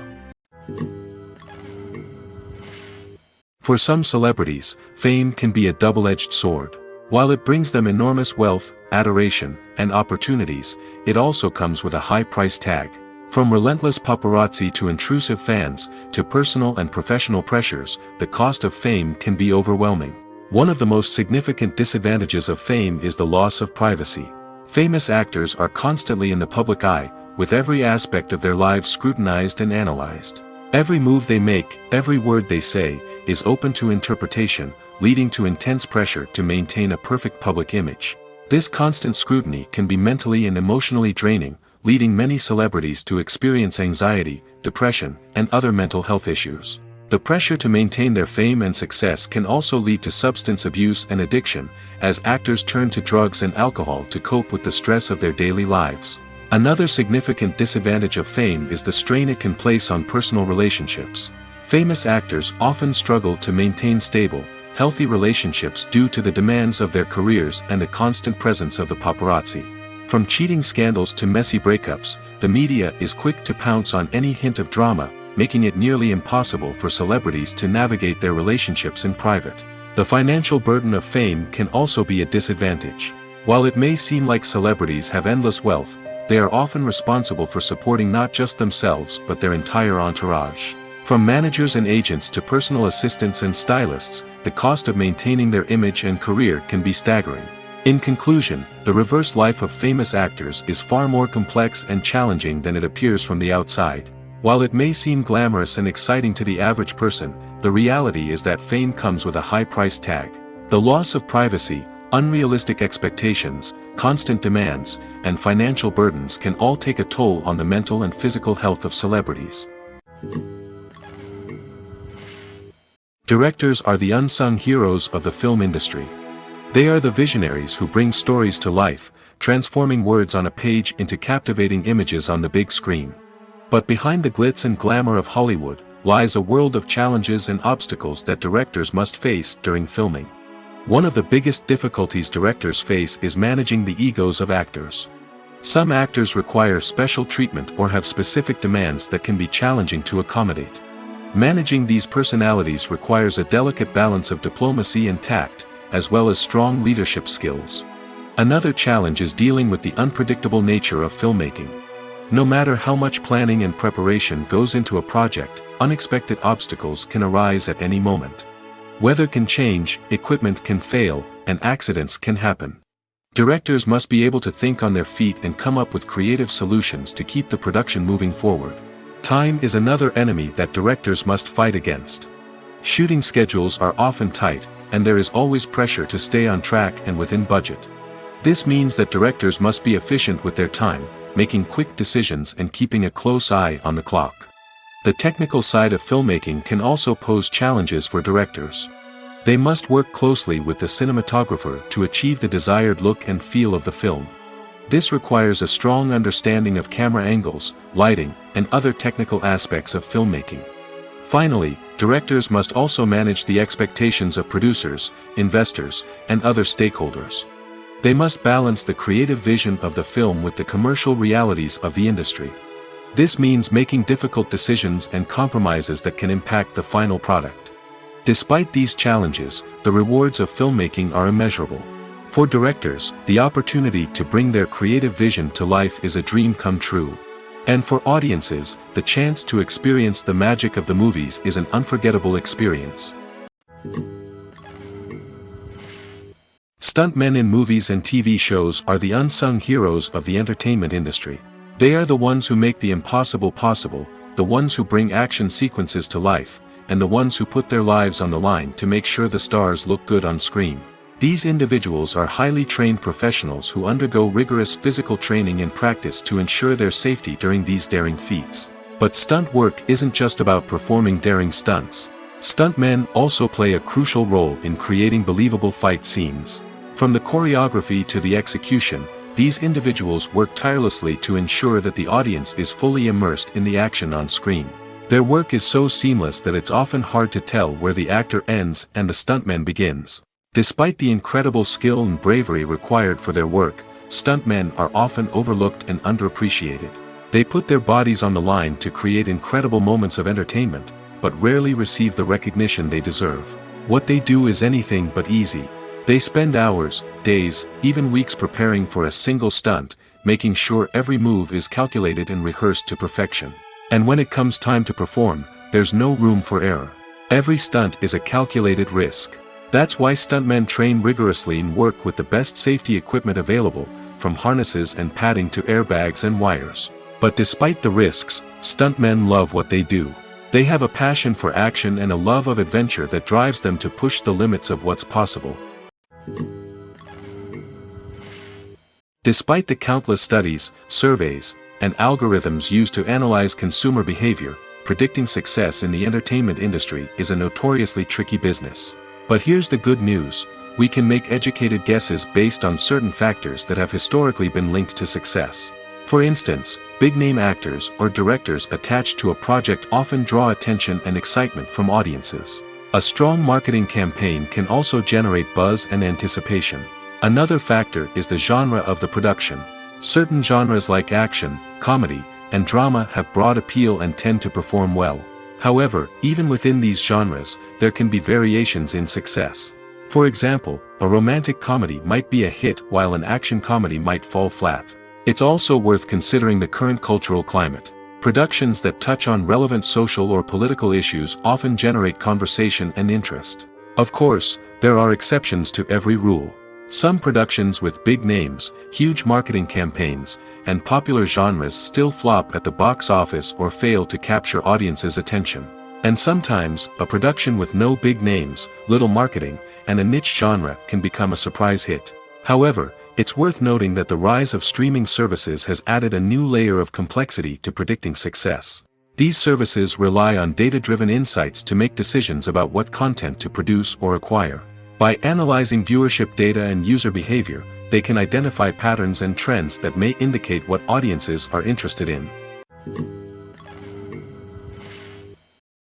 For some celebrities, fame can be a double-edged sword. While it brings them enormous wealth, adoration, and opportunities, it also comes with a high price tag. From relentless paparazzi to intrusive fans, to personal and professional pressures, the cost of fame can be overwhelming. One of the most significant disadvantages of fame is the loss of privacy. Famous actors are constantly in the public eye, with every aspect of their lives scrutinized and analyzed. Every move they make, every word they say, is open to interpretation, leading to intense pressure to maintain a perfect public image. This constant scrutiny can be mentally and emotionally draining, leading many celebrities to experience anxiety, depression, and other mental health issues. The pressure to maintain their fame and success can also lead to substance abuse and addiction, as actors turn to drugs and alcohol to cope with the stress of their daily lives. Another significant disadvantage of fame is the strain it can place on personal relationships. Famous actors often struggle to maintain stable, healthy relationships due to the demands of their careers and the constant presence of the paparazzi. From cheating scandals to messy breakups, the media is quick to pounce on any hint of drama, making it nearly impossible for celebrities to navigate their relationships in private. The financial burden of fame can also be a disadvantage. While it may seem like celebrities have endless wealth, they are often responsible for supporting not just themselves but their entire entourage. From managers and agents to personal assistants and stylists, the cost of maintaining their image and career can be staggering. In conclusion, the reverse life of famous actors is far more complex and challenging than it appears from the outside. While it may seem glamorous and exciting to the average person, the reality is that fame comes with a high price tag. The loss of privacy, unrealistic expectations, constant demands, and financial burdens can all take a toll on the mental and physical health of celebrities. Directors are the unsung heroes of the film industry. They are the visionaries who bring stories to life, transforming words on a page into captivating images on the big screen. But behind the glitz and glamour of Hollywood lies a world of challenges and obstacles that directors must face during filming. One of the biggest difficulties directors face is managing the egos of actors. Some actors require special treatment or have specific demands that can be challenging to accommodate. Managing these personalities requires a delicate balance of diplomacy and tact, as well as strong leadership skills. Another challenge is dealing with the unpredictable nature of filmmaking. No matter how much planning and preparation goes into a project, unexpected obstacles can arise at any moment. Weather can change, equipment can fail, and accidents can happen. Directors must be able to think on their feet and come up with creative solutions to keep the production moving forward. Time is another enemy that directors must fight against. Shooting schedules are often tight, and there is always pressure to stay on track and within budget. This means that directors must be efficient with their time, making quick decisions and keeping a close eye on the clock. The technical side of filmmaking can also pose challenges for directors. They must work closely with the cinematographer to achieve the desired look and feel of the film. This requires a strong understanding of camera angles, lighting, and other technical aspects of filmmaking. Finally, directors must also manage the expectations of producers, investors, and other stakeholders. They must balance the creative vision of the film with the commercial realities of the industry. This means making difficult decisions and compromises that can impact the final product. Despite these challenges, the rewards of filmmaking are immeasurable. For directors, the opportunity to bring their creative vision to life is a dream come true. And for audiences, the chance to experience the magic of the movies is an unforgettable experience. Stuntmen in movies and TV shows are the unsung heroes of the entertainment industry. They are the ones who make the impossible possible, the ones who bring action sequences to life, and the ones who put their lives on the line to make sure the stars look good on screen. These individuals are highly trained professionals who undergo rigorous physical training and practice to ensure their safety during these daring feats. But stunt work isn't just about performing daring stunts. Stuntmen also play a crucial role in creating believable fight scenes. From the choreography to the execution, these individuals work tirelessly to ensure that the audience is fully immersed in the action on screen. Their work is so seamless that it's often hard to tell where the actor ends and the stuntman begins. Despite the incredible skill and bravery required for their work, stuntmen are often overlooked and underappreciated. They put their bodies on the line to create incredible moments of entertainment, but rarely receive the recognition they deserve. What they do is anything but easy. They spend hours, days, even weeks preparing for a single stunt, making sure every move is calculated and rehearsed to perfection. And when it comes time to perform, there's no room for error. Every stunt is a calculated risk. That's why stuntmen train rigorously and work with the best safety equipment available, from harnesses and padding to airbags and wires. But despite the risks, stuntmen love what they do. They have a passion for action and a love of adventure that drives them to push the limits of what's possible. Despite the countless studies, surveys, and algorithms used to analyze consumer behavior, predicting success in the entertainment industry is a notoriously tricky business. But here's the good news: we can make educated guesses based on certain factors that have historically been linked to success. For instance, big-name actors or directors attached to a project often draw attention and excitement from audiences. A strong marketing campaign can also generate buzz and anticipation. Another factor is the genre of the production. Certain genres like action, comedy, and drama have broad appeal and tend to perform well. However, even within these genres, there can be variations in success. For example, a romantic comedy might be a hit while an action comedy might fall flat. It's also worth considering the current cultural climate. Productions that touch on relevant social or political issues often generate conversation and interest. Of course, there are exceptions to every rule. Some productions with big names, huge marketing campaigns, and popular genres still flop at the box office or fail to capture audiences' attention. And sometimes, a production with no big names, little marketing, and a niche genre can become a surprise hit. However, it's worth noting that the rise of streaming services has added a new layer of complexity to predicting success. These services rely on data-driven insights to make decisions about what content to produce or acquire. By analyzing viewership data and user behavior, they can identify patterns and trends that may indicate what audiences are interested in.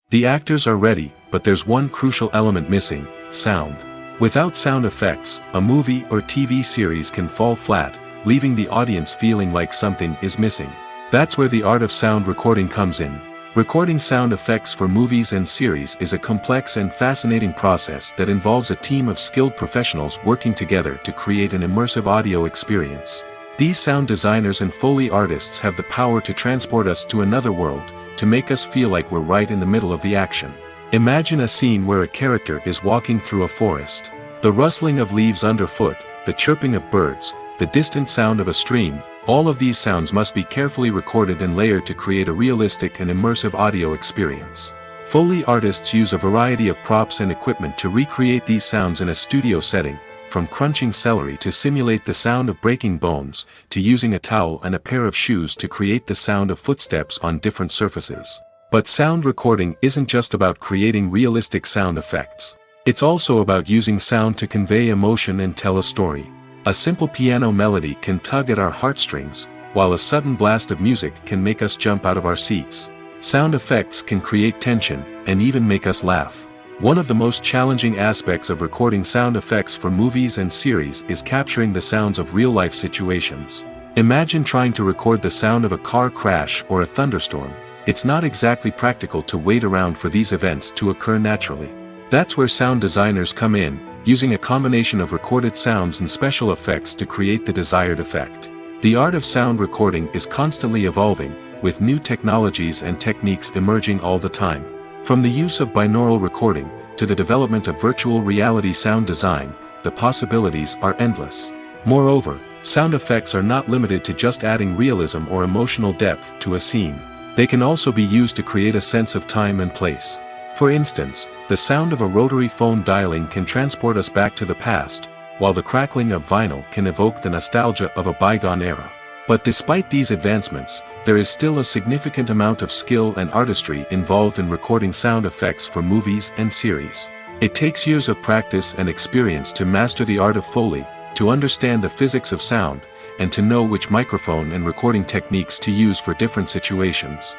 The actors are ready, but there's one crucial element missing: sound. Without sound effects, a movie or TV series can fall flat, leaving the audience feeling like something is missing. That's where the art of sound recording comes in. Recording sound effects for movies and series is a complex and fascinating process that involves a team of skilled professionals working together to create an immersive audio experience. These sound designers and Foley artists have the power to transport us to another world, to make us feel like we're right in the middle of the action. Imagine a scene where a character is walking through a forest. The rustling of leaves underfoot, the chirping of birds, the distant sound of a stream, all of these sounds must be carefully recorded and layered to create a realistic and immersive audio experience. Foley artists use a variety of props and equipment to recreate these sounds in a studio setting, from crunching celery to simulate the sound of breaking bones, to using a towel and a pair of shoes to create the sound of footsteps on different surfaces. But sound recording isn't just about creating realistic sound effects. It's also about using sound to convey emotion and tell a story. A simple piano melody can tug at our heartstrings, while a sudden blast of music can make us jump out of our seats. Sound effects can create tension, and even make us laugh. One of the most challenging aspects of recording sound effects for movies and series is capturing the sounds of real-life situations. Imagine trying to record the sound of a car crash or a thunderstorm. It's not exactly practical to wait around for these events to occur naturally. That's where sound designers come in, using a combination of recorded sounds and special effects to create the desired effect. The art of sound recording is constantly evolving, with new technologies and techniques emerging all the time. From the use of binaural recording, to the development of virtual reality sound design, the possibilities are endless. Moreover, sound effects are not limited to just adding realism or emotional depth to a scene. They can also be used to create a sense of time and place. For instance, the sound of a rotary phone dialing can transport us back to the past, while the crackling of vinyl can evoke the nostalgia of a bygone era. But despite these advancements, there is still a significant amount of skill and artistry involved in recording sound effects for movies and series. It takes years of practice and experience to master the art of Foley, to understand the physics of sound, and to know which microphone and recording techniques to use for different situations.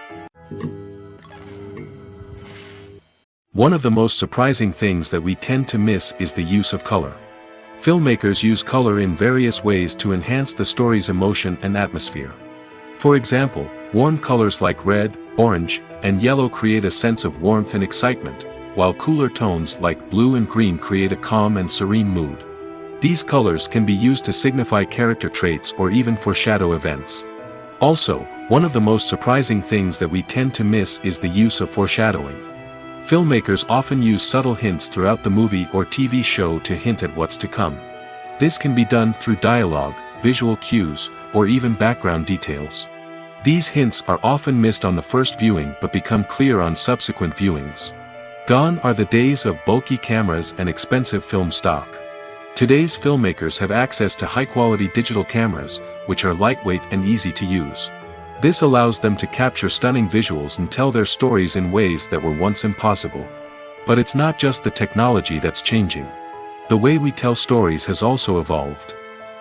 One of the most surprising things that we tend to miss is the use of color. Filmmakers use color in various ways to enhance the story's emotion and atmosphere. For example, warm colors like red, orange, and yellow create a sense of warmth and excitement, while cooler tones like blue and green create a calm and serene mood. These colors can be used to signify character traits or even foreshadow events. Also, one of the most surprising things that we tend to miss is the use of foreshadowing. Filmmakers often use subtle hints throughout the movie or TV show to hint at what's to come. This can be done through dialogue, visual cues, or even background details. These hints are often missed on the first viewing but become clear on subsequent viewings. Gone are the days of bulky cameras and expensive film stock. Today's filmmakers have access to high-quality digital cameras, which are lightweight and easy to use. This allows them to capture stunning visuals and tell their stories in ways that were once impossible. But it's not just the technology that's changing. The way we tell stories has also evolved.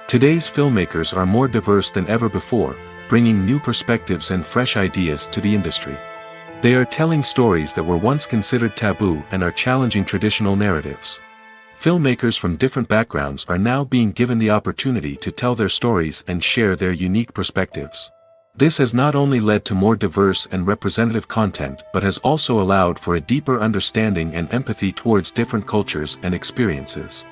Today's filmmakers are more diverse than ever before, bringing new perspectives and fresh ideas to the industry. They are telling stories that were once considered taboo and are challenging traditional narratives. Filmmakers from different backgrounds are now being given the opportunity to tell their stories and share their unique perspectives. This has not only led to more diverse and representative content but has also allowed for a deeper understanding and empathy towards different cultures and experiences.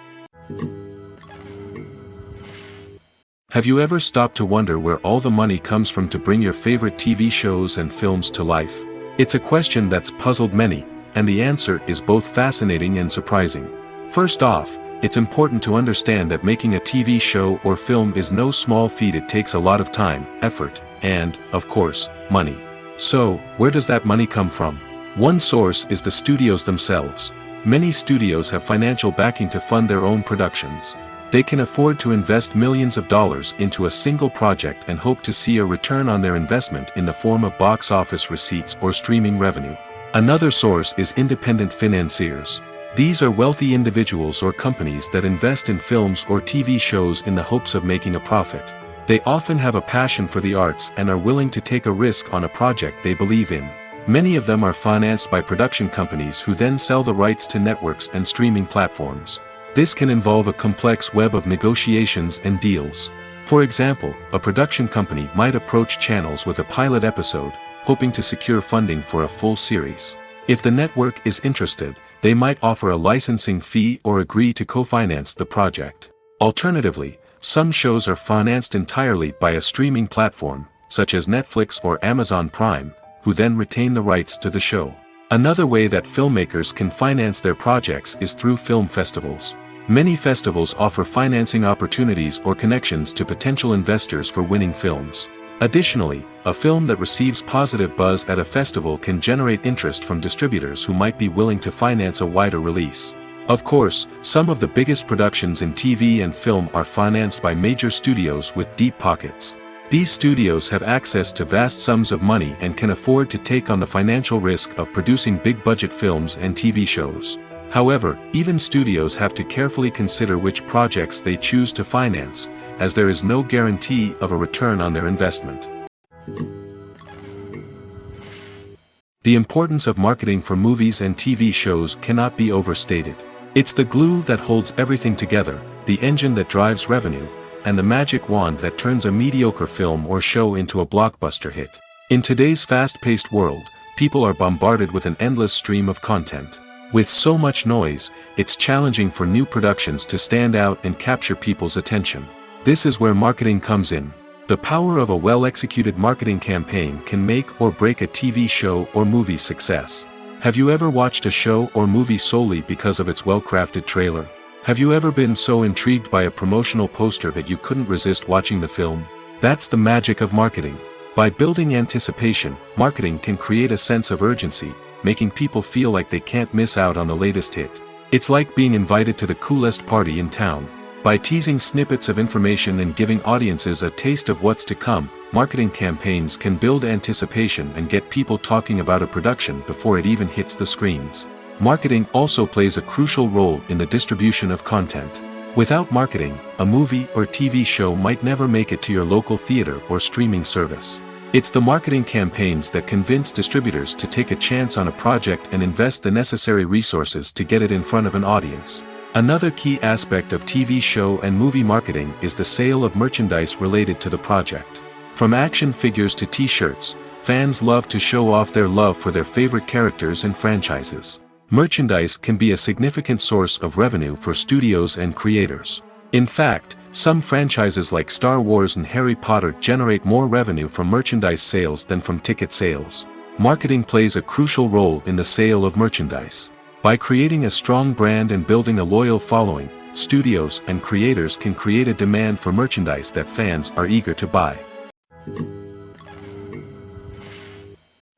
Have you ever stopped to wonder where all the money comes from to bring your favorite TV shows and films to life? It's a question that's puzzled many, and the answer is both fascinating and surprising. First off, it's important to understand that making a TV show or film is no small feat. It takes a lot of time, effort, and, of course, money. So, where does that money come from? One source is the studios themselves. Many studios have financial backing to fund their own productions. They can afford to invest millions of dollars into a single project and hope to see a return on their investment in the form of box office receipts or streaming revenue. Another source is independent financiers. These are wealthy individuals or companies that invest in films or TV shows in the hopes of making a profit. They often have a passion for the arts and are willing to take a risk on a project they believe in. Many of them are financed by production companies who then sell the rights to networks and streaming platforms. This can involve a complex web of negotiations and deals. For example, a production company might approach channels with a pilot episode, hoping to secure funding for a full series. If the network is interested, they might offer a licensing fee or agree to co-finance the project. Alternatively, some shows are financed entirely by a streaming platform, such as Netflix or Amazon Prime, who then retain the rights to the show. Another way that filmmakers can finance their projects is through film festivals. Many festivals offer financing opportunities or connections to potential investors for winning films. Additionally, a film that receives positive buzz at a festival can generate interest from distributors who might be willing to finance a wider release. Of course, some of the biggest productions in TV and film are financed by major studios with deep pockets. These studios have access to vast sums of money and can afford to take on the financial risk of producing big-budget films and TV shows. However, even studios have to carefully consider which projects they choose to finance, as there is no guarantee of a return on their investment. The importance of marketing for movies and TV shows cannot be overstated. It's the glue that holds everything together, the engine that drives revenue, and the magic wand that turns a mediocre film or show into a blockbuster hit. In today's fast-paced world, people are bombarded with an endless stream of content. With so much noise, it's challenging for new productions to stand out and capture people's attention. This is where marketing comes in. The power of a well-executed marketing campaign can make or break a TV show or movie's success. Have you ever watched a show or movie solely because of its well-crafted trailer? Have you ever been so intrigued by a promotional poster that you couldn't resist watching the film? That's the magic of marketing. By building anticipation, marketing can create a sense of urgency, making people feel like they can't miss out on the latest hit. It's like being invited to the coolest party in town. By teasing snippets of information and giving audiences a taste of what's to come, marketing campaigns can build anticipation and get people talking about a production before it even hits the screens. Marketing also plays a crucial role in the distribution of content. Without marketing, a movie or TV show might never make it to your local theater or streaming service. It's the marketing campaigns that convince distributors to take a chance on a project and invest the necessary resources to get it in front of an audience. Another key aspect of TV show and movie marketing is the sale of merchandise related to the project. From action figures to t-shirts, fans love to show off their love for their favorite characters and franchises. Merchandise can be a significant source of revenue for studios and creators. In fact, some franchises like Star Wars and Harry Potter generate more revenue from merchandise sales than from ticket sales. Marketing plays a crucial role in the sale of merchandise. By creating a strong brand and building a loyal following, studios and creators can create a demand for merchandise that fans are eager to buy.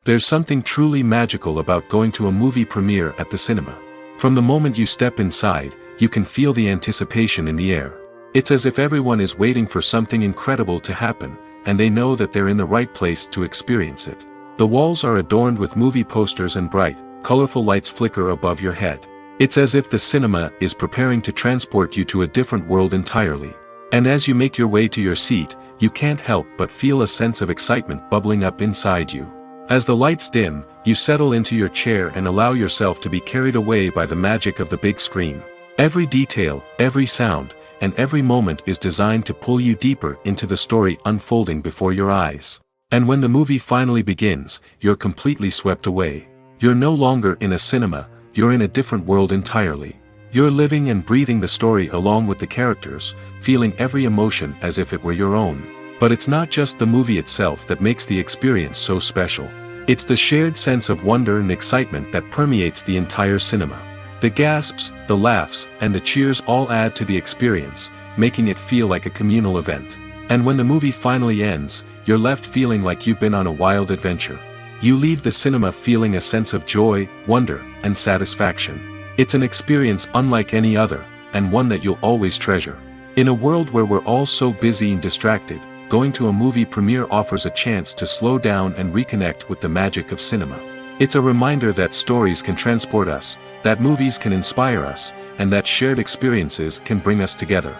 There's something truly magical about going to a movie premiere at the cinema. From the moment you step inside, you can feel the anticipation in the air. It's as if everyone is waiting for something incredible to happen, and they know that they're in the right place to experience it. The walls are adorned with movie posters and bright, colorful lights flicker above your head. It's as if the cinema is preparing to transport you to a different world entirely. And as you make your way to your seat, you can't help but feel a sense of excitement bubbling up inside you. As the lights dim, you settle into your chair and allow yourself to be carried away by the magic of the big screen. Every detail, every sound, and every moment is designed to pull you deeper into the story unfolding before your eyes. And when the movie finally begins, you're completely swept away. You're no longer in a cinema, you're in a different world entirely. You're living and breathing the story along with the characters, feeling every emotion as if it were your own. But it's not just the movie itself that makes the experience so special. It's the shared sense of wonder and excitement that permeates the entire cinema. The gasps, the laughs, and the cheers all add to the experience, making it feel like a communal event. And when the movie finally ends, you're left feeling like you've been on a wild adventure. You leave the cinema feeling a sense of joy, wonder, and satisfaction. It's an experience unlike any other, and one that you'll always treasure. In a world where we're all so busy and distracted, going to a movie premiere offers a chance to slow down and reconnect with the magic of cinema. It's a reminder that stories can transport us, that movies can inspire us, and that shared experiences can bring us together.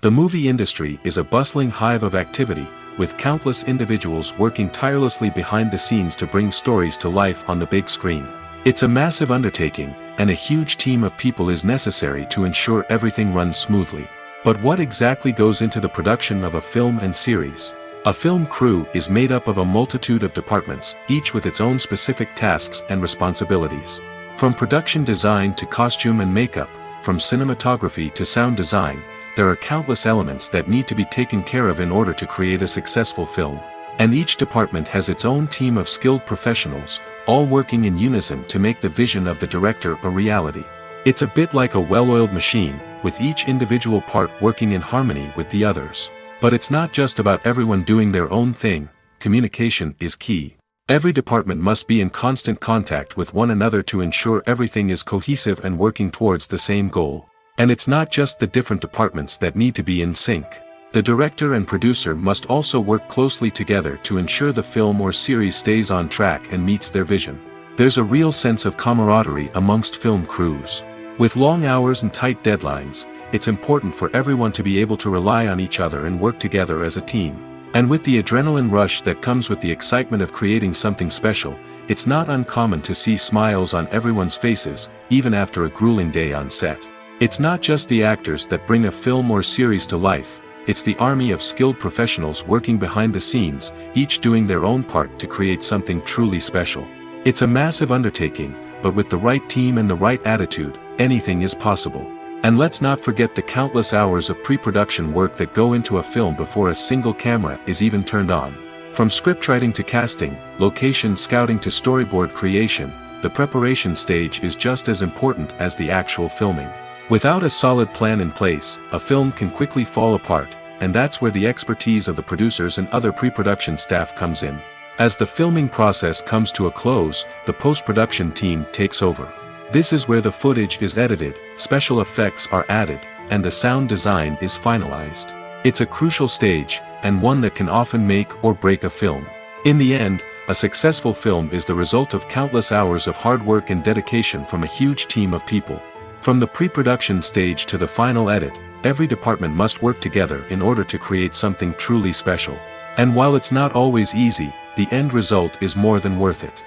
The movie industry is a bustling hive of activity, with countless individuals working tirelessly behind the scenes to bring stories to life on the big screen. It's a massive undertaking, and a huge team of people is necessary to ensure everything runs smoothly. But what exactly goes into the production of a film and series? A film crew is made up of a multitude of departments, each with its own specific tasks and responsibilities. From production design to costume and makeup, from cinematography to sound design, there are countless elements that need to be taken care of in order to create a successful film. And each department has its own team of skilled professionals, all working in unison to make the vision of the director a reality. It's a bit like a well-oiled machine, with each individual part working in harmony with the others. But it's not just about everyone doing their own thing, communication is key. Every department must be in constant contact with one another to ensure everything is cohesive and working towards the same goal. And it's not just the different departments that need to be in sync. The director and producer must also work closely together to ensure the film or series stays on track and meets their vision. There's a real sense of camaraderie amongst film crews. With long hours and tight deadlines, it's important for everyone to be able to rely on each other and work together as a team. And with the adrenaline rush that comes with the excitement of creating something special, it's not uncommon to see smiles on everyone's faces, even after a grueling day on set. It's not just the actors that bring a film or series to life, it's the army of skilled professionals working behind the scenes, each doing their own part to create something truly special. It's a massive undertaking, but with the right team and the right attitude, anything is possible. And let's not forget the countless hours of pre-production work that go into a film before a single camera is even turned on. From scriptwriting to casting, location scouting to storyboard creation, the preparation stage is just as important as the actual filming. Without a solid plan in place, a film can quickly fall apart, and that's where the expertise of the producers and other pre-production staff comes in. As the filming process comes to a close, the post-production team takes over. This is where the footage is edited, special effects are added, and the sound design is finalized. It's a crucial stage, and one that can often make or break a film. In the end, a successful film is the result of countless hours of hard work and dedication from a huge team of people. From the pre-production stage to the final edit, every department must work together in order to create something truly special. And while it's not always easy, the end result is more than worth it.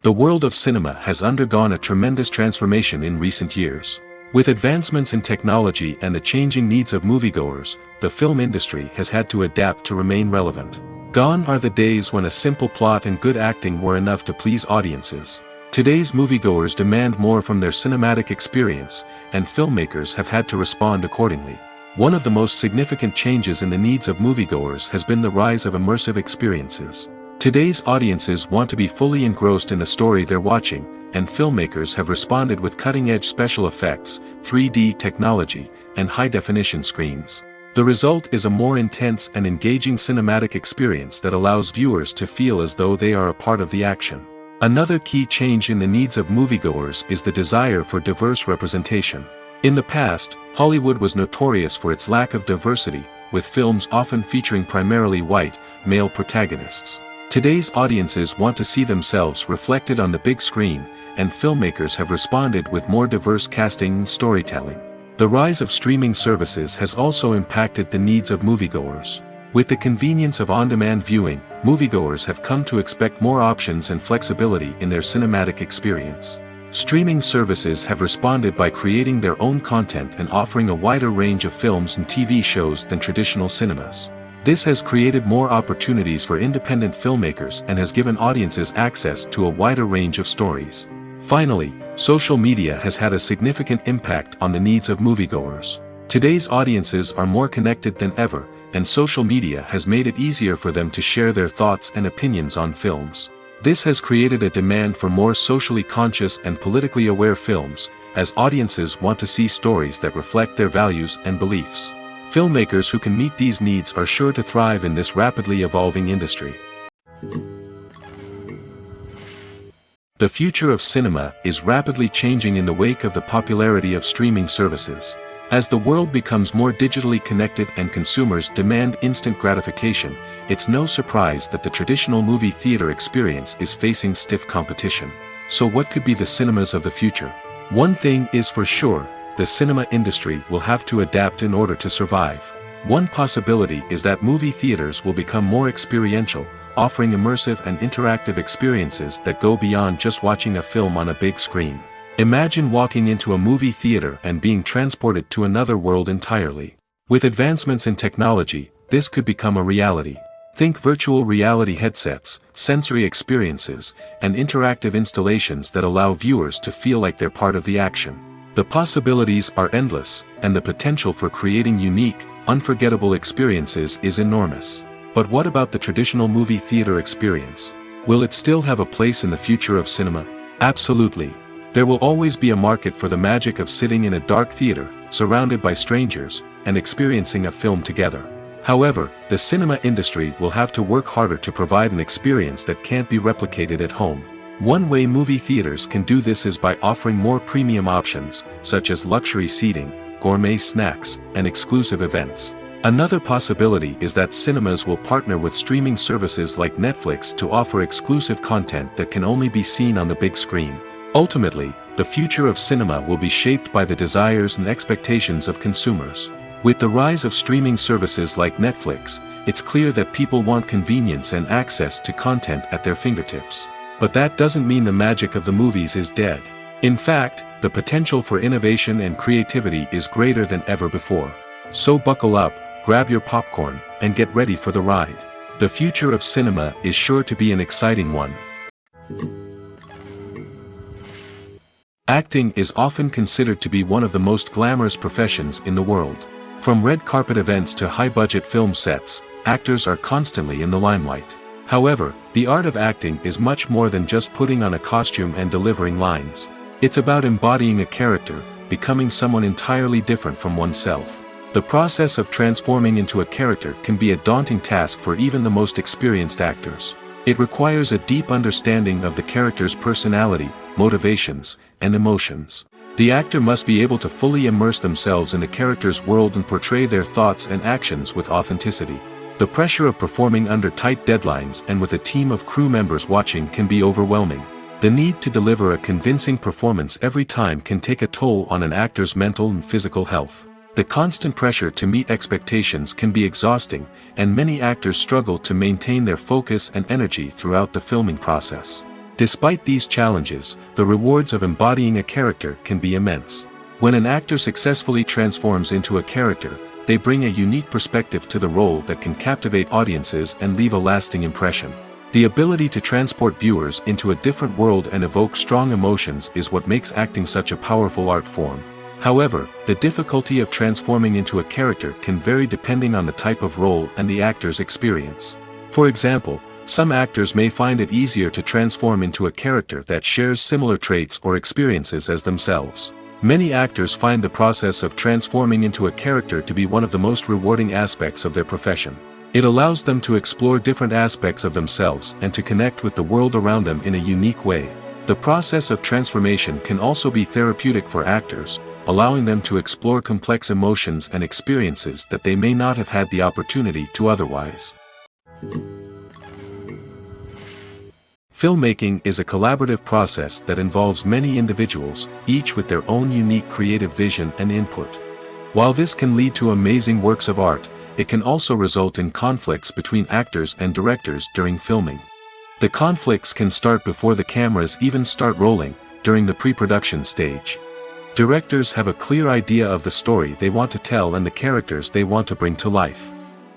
The world of cinema has undergone a tremendous transformation in recent years. With advancements in technology and the changing needs of moviegoers, the film industry has had to adapt to remain relevant. Gone are the days when a simple plot and good acting were enough to please audiences. Today's moviegoers demand more from their cinematic experience, and filmmakers have had to respond accordingly. One of the most significant changes in the needs of moviegoers has been the rise of immersive experiences. Today's audiences want to be fully engrossed in the story they're watching, and filmmakers have responded with cutting-edge special effects, 3D technology, and high-definition screens. The result is a more intense and engaging cinematic experience that allows viewers to feel as though they are a part of the action. Another key change in the needs of moviegoers is the desire for diverse representation. In the past, Hollywood was notorious for its lack of diversity, with films often featuring primarily white, male protagonists. Today's audiences want to see themselves reflected on the big screen, and filmmakers have responded with more diverse casting and storytelling. The rise of streaming services has also impacted the needs of moviegoers. With the convenience of on-demand viewing, moviegoers have come to expect more options and flexibility in their cinematic experience. Streaming services have responded by creating their own content and offering a wider range of films and TV shows than traditional cinemas. This has created more opportunities for independent filmmakers and has given audiences access to a wider range of stories. Finally, social media has had a significant impact on the needs of moviegoers. Today's audiences are more connected than ever, and social media has made it easier for them to share their thoughts and opinions on films. This has created a demand for more socially conscious and politically aware films, as audiences want to see stories that reflect their values and beliefs. Filmmakers who can meet these needs are sure to thrive in this rapidly evolving industry. The future of cinema is rapidly changing in the wake of the popularity of streaming services. As the world becomes more digitally connected and consumers demand instant gratification, it's no surprise that the traditional movie theater experience is facing stiff competition. So what could be the cinemas of the future? One thing is for sure, the cinema industry will have to adapt in order to survive. One possibility is that movie theaters will become more experiential, offering immersive and interactive experiences that go beyond just watching a film on a big screen. Imagine walking into a movie theater and being transported to another world entirely. With advancements in technology, this could become a reality. Think virtual reality headsets, sensory experiences, and interactive installations that allow viewers to feel like they're part of the action. The possibilities are endless, and the potential for creating unique, unforgettable experiences is enormous. But what about the traditional movie theater experience? Will it still have a place in the future of cinema? Absolutely. There will always be a market for the magic of sitting in a dark theater, surrounded by strangers, and experiencing a film together. However, the cinema industry will have to work harder to provide an experience that can't be replicated at home. One way movie theaters can do this is by offering more premium options, such as luxury seating, gourmet snacks, and exclusive events. Another possibility is that cinemas will partner with streaming services like Netflix to offer exclusive content that can only be seen on the big screen. Ultimately, the future of cinema will be shaped by the desires and expectations of consumers. With the rise of streaming services like Netflix, it's clear that people want convenience and access to content at their fingertips. But that doesn't mean the magic of the movies is dead. In fact, the potential for innovation and creativity is greater than ever before. So buckle up, grab your popcorn, and get ready for the ride. The future of cinema is sure to be an exciting one. Acting is often considered to be one of the most glamorous professions in the world. From red carpet events to high-budget film sets, actors are constantly in the limelight. However, the art of acting is much more than just putting on a costume and delivering lines. It's about embodying a character, becoming someone entirely different from oneself. The process of transforming into a character can be a daunting task for even the most experienced actors. It requires a deep understanding of the character's personality, motivations, and emotions. The actor must be able to fully immerse themselves in the character's world and portray their thoughts and actions with authenticity. The pressure of performing under tight deadlines and with a team of crew members watching can be overwhelming. The need to deliver a convincing performance every time can take a toll on an actor's mental and physical health. The constant pressure to meet expectations can be exhausting, and many actors struggle to maintain their focus and energy throughout the filming process. Despite these challenges, the rewards of embodying a character can be immense. When an actor successfully transforms into a character, they bring a unique perspective to the role that can captivate audiences and leave a lasting impression. The ability to transport viewers into a different world and evoke strong emotions is what makes acting such a powerful art form. However, the difficulty of transforming into a character can vary depending on the type of role and the actor's experience. For example, some actors may find it easier to transform into a character that shares similar traits or experiences as themselves. Many actors find the process of transforming into a character to be one of the most rewarding aspects of their profession. It allows them to explore different aspects of themselves and to connect with the world around them in a unique way. The process of transformation can also be therapeutic for actors, allowing them to explore complex emotions and experiences that they may not have had the opportunity to otherwise. Filmmaking is a collaborative process that involves many individuals, each with their own unique creative vision and input. While this can lead to amazing works of art, it can also result in conflicts between actors and directors during filming. The conflicts can start before the cameras even start rolling, during the pre-production stage. Directors have a clear idea of the story they want to tell and the characters they want to bring to life.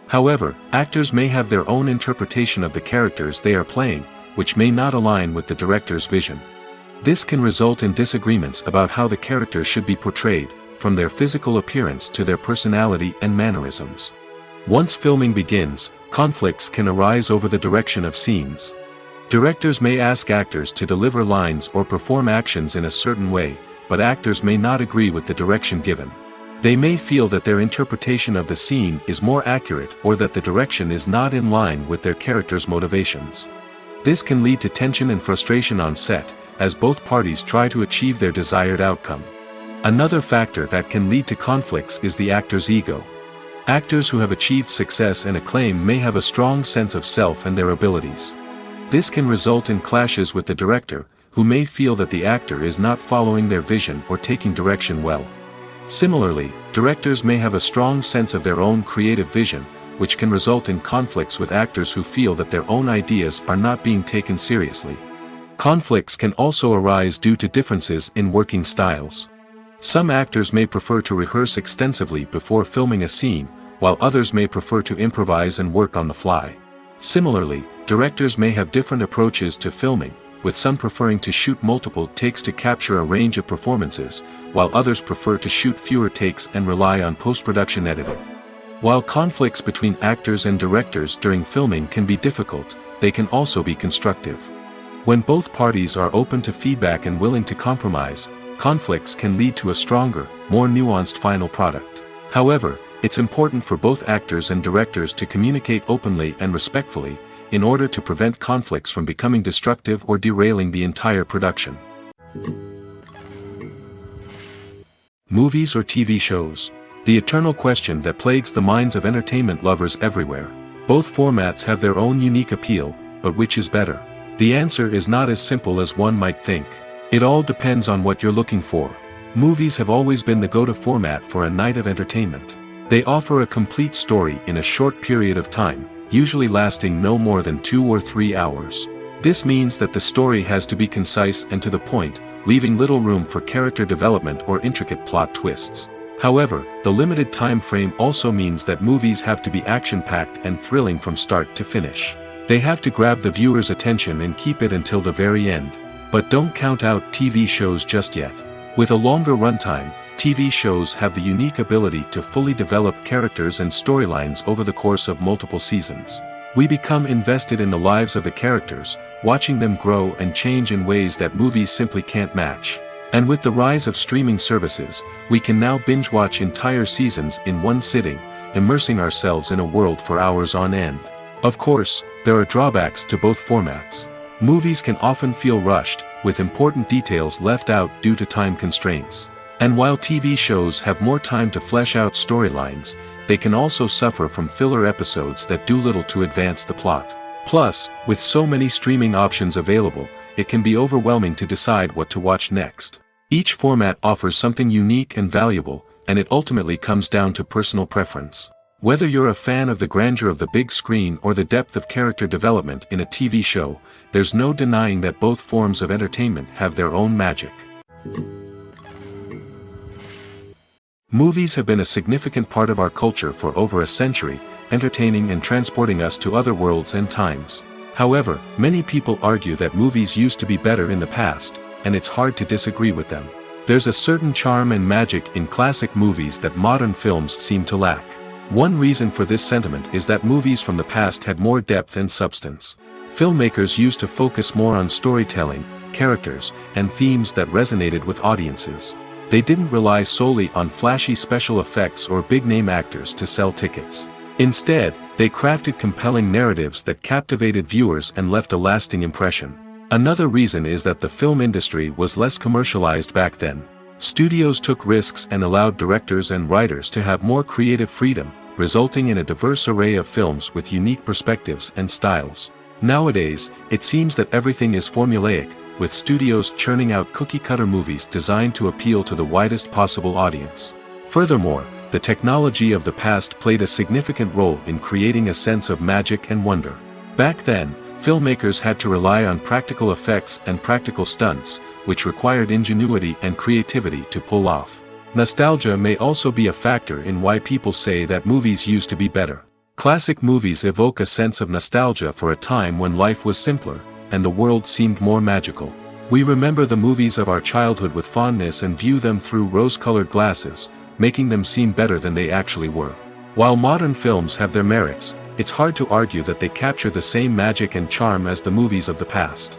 However, actors may have their own interpretation of the characters they are playing, which may not align with the director's vision. This can result in disagreements about how the characters should be portrayed, from their physical appearance to their personality and mannerisms. Once filming begins, conflicts can arise over the direction of scenes. Directors may ask actors to deliver lines or perform actions in a certain way, but actors may not agree with the direction given. They may feel that their interpretation of the scene is more accurate or that the direction is not in line with their character's motivations. This can lead to tension and frustration on set, as both parties try to achieve their desired outcome. Another factor that can lead to conflicts is the actor's ego. Actors who have achieved success and acclaim may have a strong sense of self and their abilities. This can result in clashes with the director, who may feel that the actor is not following their vision or taking direction well. Similarly, directors may have a strong sense of their own creative vision, which can result in conflicts with actors who feel that their own ideas are not being taken seriously. Conflicts can also arise due to differences in working styles. Some actors may prefer to rehearse extensively before filming a scene, while others may prefer to improvise and work on the fly. Similarly, directors may have different approaches to filming, with some preferring to shoot multiple takes to capture a range of performances, while others prefer to shoot fewer takes and rely on post-production editing. While conflicts between actors and directors during filming can be difficult, they can also be constructive. When both parties are open to feedback and willing to compromise, conflicts can lead to a stronger, more nuanced final product. However, it's important for both actors and directors to communicate openly and respectfully, in order to prevent conflicts from becoming destructive or derailing the entire production. Movies or TV shows? The eternal question that plagues the minds of entertainment lovers everywhere. Both formats have their own unique appeal, but which is better? The answer is not as simple as one might think. It all depends on what you're looking for. Movies have always been the go-to format for a night of entertainment. They offer a complete story in a short period of time, usually lasting no more than 2 or 3 hours. This means that the story has to be concise and to the point, leaving little room for character development or intricate plot twists. However, the limited time frame also means that movies have to be action-packed and thrilling from start to finish. They have to grab the viewer's attention and keep it until the very end. But don't count out TV shows just yet. With a longer runtime, TV shows have the unique ability to fully develop characters and storylines over the course of multiple seasons. We become invested in the lives of the characters, watching them grow and change in ways that movies simply can't match. And with the rise of streaming services, we can now binge-watch entire seasons in one sitting, immersing ourselves in a world for hours on end. Of course, there are drawbacks to both formats. Movies can often feel rushed, with important details left out due to time constraints. And while TV shows have more time to flesh out storylines, they can also suffer from filler episodes that do little to advance the plot. Plus, with so many streaming options available, it can be overwhelming to decide what to watch next. Each format offers something unique and valuable, and it ultimately comes down to personal preference. Whether you're a fan of the grandeur of the big screen or the depth of character development in a TV show, there's no denying that both forms of entertainment have their own magic. Movies have been a significant part of our culture for over a century, entertaining and transporting us to other worlds and times. However, many people argue that movies used to be better in the past, and it's hard to disagree with them. There's a certain charm and magic in classic movies that modern films seem to lack. One reason for this sentiment is that movies from the past had more depth and substance. Filmmakers used to focus more on storytelling, characters, and themes that resonated with audiences. They didn't rely solely on flashy special effects or big-name actors to sell tickets. Instead, they crafted compelling narratives that captivated viewers and left a lasting impression. Another reason is that the film industry was less commercialized back then. Studios took risks and allowed directors and writers to have more creative freedom, resulting in a diverse array of films with unique perspectives and styles. Nowadays, it seems that everything is formulaic, with studios churning out cookie-cutter movies designed to appeal to the widest possible audience. Furthermore, the technology of the past played a significant role in creating a sense of magic and wonder. Back then, filmmakers had to rely on practical effects and practical stunts, which required ingenuity and creativity to pull off. Nostalgia may also be a factor in why people say that movies used to be better. Classic movies evoke a sense of nostalgia for a time when life was simpler, and the world seemed more magical. We remember the movies of our childhood with fondness and view them through rose-colored glasses, making them seem better than they actually were. While modern films have their merits, it's hard to argue that they capture the same magic and charm as the movies of the past.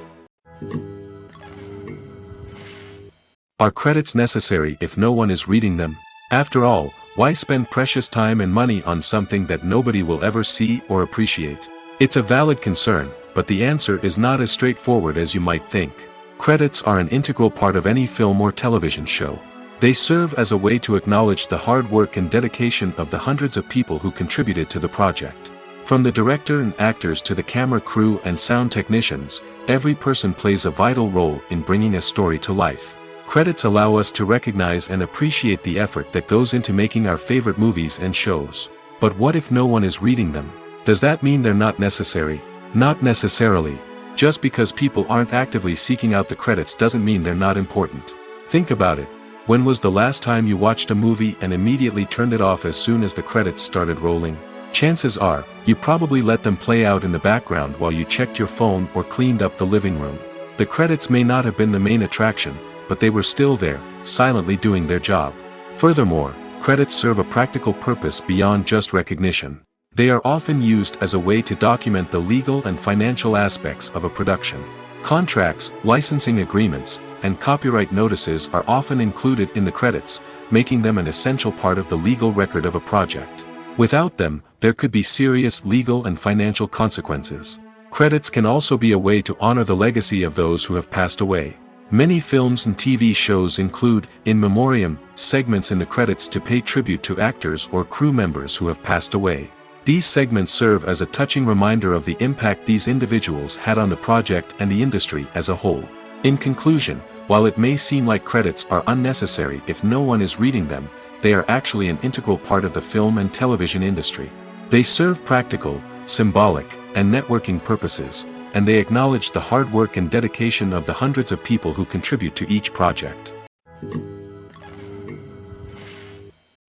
Are credits necessary if no one is reading them? After all, why spend precious time and money on something that nobody will ever see or appreciate? It's a valid concern, but the answer is not as straightforward as you might think. Credits are an integral part of any film or television show. They serve as a way to acknowledge the hard work and dedication of the hundreds of people who contributed to the project. From the director and actors to the camera crew and sound technicians, every person plays a vital role in bringing a story to life. Credits allow us to recognize and appreciate the effort that goes into making our favorite movies and shows. But what if no one is reading them? Does that mean they're not necessary? Not necessarily. Just because people aren't actively seeking out the credits doesn't mean they're not important. Think about it. When was the last time you watched a movie and immediately turned it off as soon as the credits started rolling? Chances are, you probably let them play out in the background while you checked your phone or cleaned up the living room. The credits may not have been the main attraction, but they were still there, silently doing their job. Furthermore, credits serve a practical purpose beyond just recognition. They are often used as a way to document the legal and financial aspects of a production. Contracts, licensing agreements, and copyright notices are often included in the credits, making them an essential part of the legal record of a project. Without them, there could be serious legal and financial consequences. Credits can also be a way to honor the legacy of those who have passed away. Many films and TV shows include, in memoriam, segments in the credits to pay tribute to actors or crew members who have passed away. These segments serve as a touching reminder of the impact these individuals had on the project and the industry as a whole. In conclusion, while it may seem like credits are unnecessary if no one is reading them, they are actually an integral part of the film and television industry. They serve practical, symbolic, and networking purposes, and they acknowledge the hard work and dedication of the hundreds of people who contribute to each project.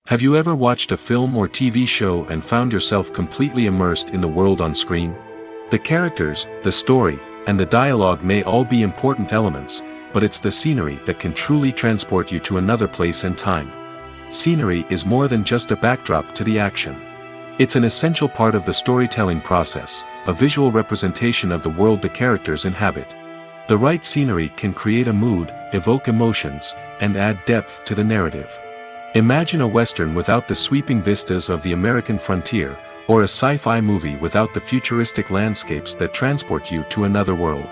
Have you ever watched a film or TV show and found yourself completely immersed in the world on screen? The characters, the story, and the dialogue may all be important elements, but it's the scenery that can truly transport you to another place and time. Scenery is more than just a backdrop to the action. It's an essential part of the storytelling process, a visual representation of the world the characters inhabit. The right scenery can create a mood, evoke emotions, and add depth to the narrative. Imagine a Western without the sweeping vistas of the American frontier, or a sci-fi movie without the futuristic landscapes that transport you to another world.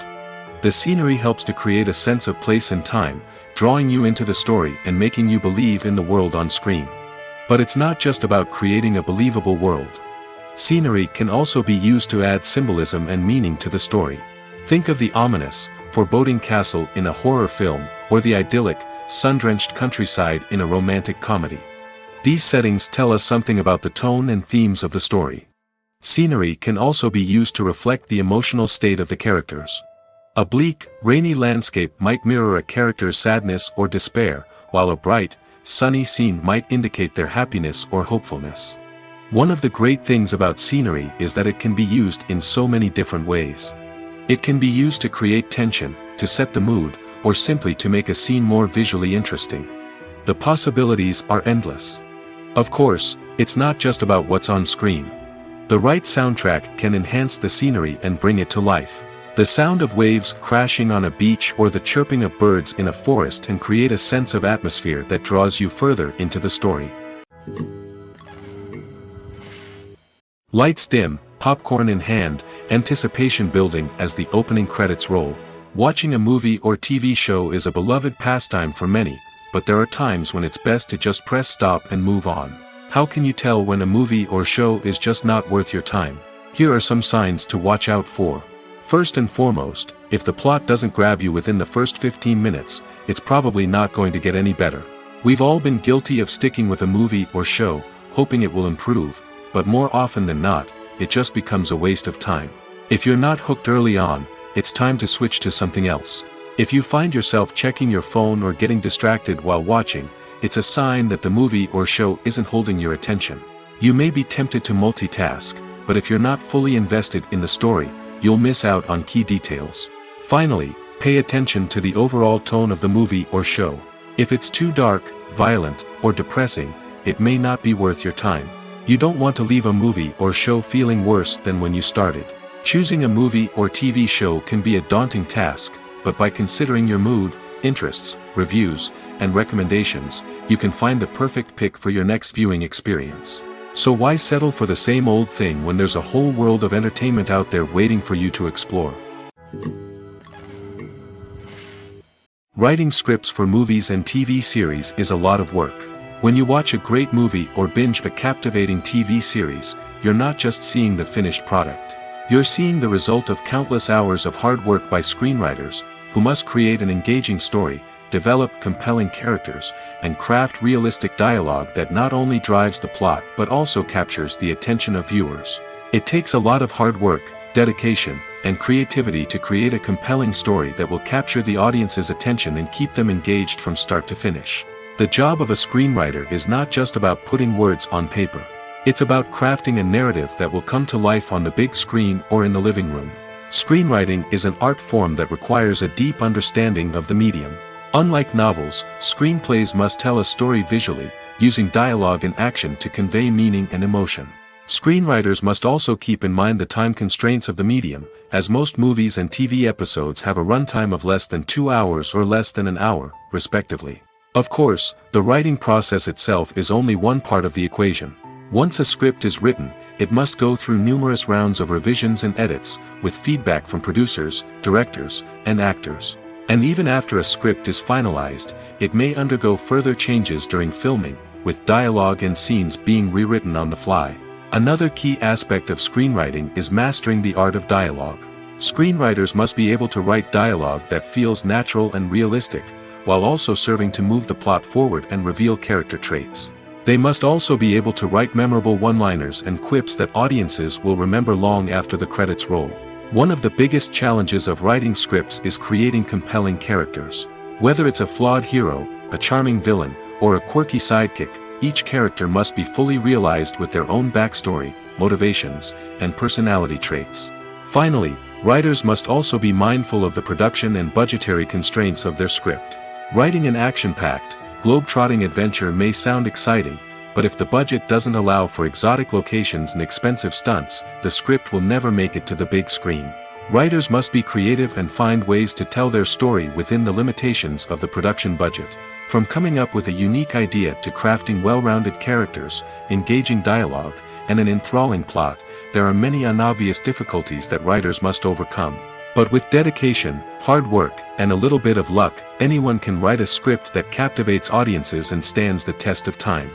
The scenery helps to create a sense of place and time, drawing you into the story and making you believe in the world on screen. But it's not just about creating a believable world. Scenery can also be used to add symbolism and meaning to the story. Think of the ominous, foreboding castle in a horror film, or the idyllic, sun-drenched countryside in a romantic comedy. These settings tell us something about the tone and themes of the story. Scenery can also be used to reflect the emotional state of the characters. A bleak, rainy landscape might mirror a character's sadness or despair, while a bright, sunny scene might indicate their happiness or hopefulness. One of the great things about scenery is that it can be used in so many different ways. It can be used to create tension, to set the mood, or simply to make a scene more visually interesting. The possibilities are endless. Of course, it's not just about what's on screen. The right soundtrack can enhance the scenery and bring it to life. The sound of waves crashing on a beach or the chirping of birds in a forest can create a sense of atmosphere that draws you further into the story. Lights dim, popcorn in hand, anticipation building as the opening credits roll. Watching a movie or TV show is a beloved pastime for many, but there are times when it's best to just press stop and move on. How can you tell when a movie or show is just not worth your time? Here are some signs to watch out for. First and foremost, if the plot doesn't grab you within the first 15 minutes, it's probably not going to get any better. We've all been guilty of sticking with a movie or show, hoping it will improve, but more often than not, it just becomes a waste of time. If you're not hooked early on, it's time to switch to something else. If you find yourself checking your phone or getting distracted while watching, it's a sign that the movie or show isn't holding your attention. You may be tempted to multitask, but if you're not fully invested in the story, you'll miss out on key details. Finally, pay attention to the overall tone of the movie or show. If it's too dark, violent, or depressing, it may not be worth your time. You don't want to leave a movie or show feeling worse than when you started. Choosing a movie or TV show can be a daunting task, but by considering your mood, interests, reviews, and recommendations, you can find the perfect pick for your next viewing experience. So why settle for the same old thing when there's a whole world of entertainment out there waiting for you to explore? Writing scripts for movies and TV series is a lot of work. When you watch a great movie or binge a captivating TV series, you're not just seeing the finished product. You're seeing the result of countless hours of hard work by screenwriters, who must create an engaging story, develop compelling characters, and craft realistic dialogue that not only drives the plot but also captures the attention of viewers. It takes a lot of hard work, dedication, and creativity to create a compelling story that will capture the audience's attention and keep them engaged from start to finish. The job of a screenwriter is not just about putting words on paper. It's about crafting a narrative that will come to life on the big screen or in the living room. Screenwriting is an art form that requires a deep understanding of the medium. Unlike novels, screenplays must tell a story visually, using dialogue and action to convey meaning and emotion. Screenwriters must also keep in mind the time constraints of the medium, as most movies and TV episodes have a runtime of less than 2 hours or less than an hour, respectively. Of course, the writing process itself is only one part of the equation. Once a script is written, it must go through numerous rounds of revisions and edits, with feedback from producers, directors, and actors. And even after a script is finalized, it may undergo further changes during filming, with dialogue and scenes being rewritten on the fly. Another key aspect of screenwriting is mastering the art of dialogue. Screenwriters must be able to write dialogue that feels natural and realistic, while also serving to move the plot forward and reveal character traits. They must also be able to write memorable one-liners and quips that audiences will remember long after the credits roll. One of the biggest challenges of writing scripts is creating compelling characters. Whether it's a flawed hero, a charming villain, or a quirky sidekick, each character must be fully realized with their own backstory, motivations, and personality traits. Finally, writers must also be mindful of the production and budgetary constraints of their script. Writing an action-packed, globe-trotting adventure may sound exciting, but if the budget doesn't allow for exotic locations and expensive stunts, the script will never make it to the big screen. Writers must be creative and find ways to tell their story within the limitations of the production budget. From coming up with a unique idea to crafting well-rounded characters, engaging dialogue, and an enthralling plot, there are many unobvious difficulties that writers must overcome. But with dedication, hard work, and a little bit of luck, anyone can write a script that captivates audiences and stands the test of time.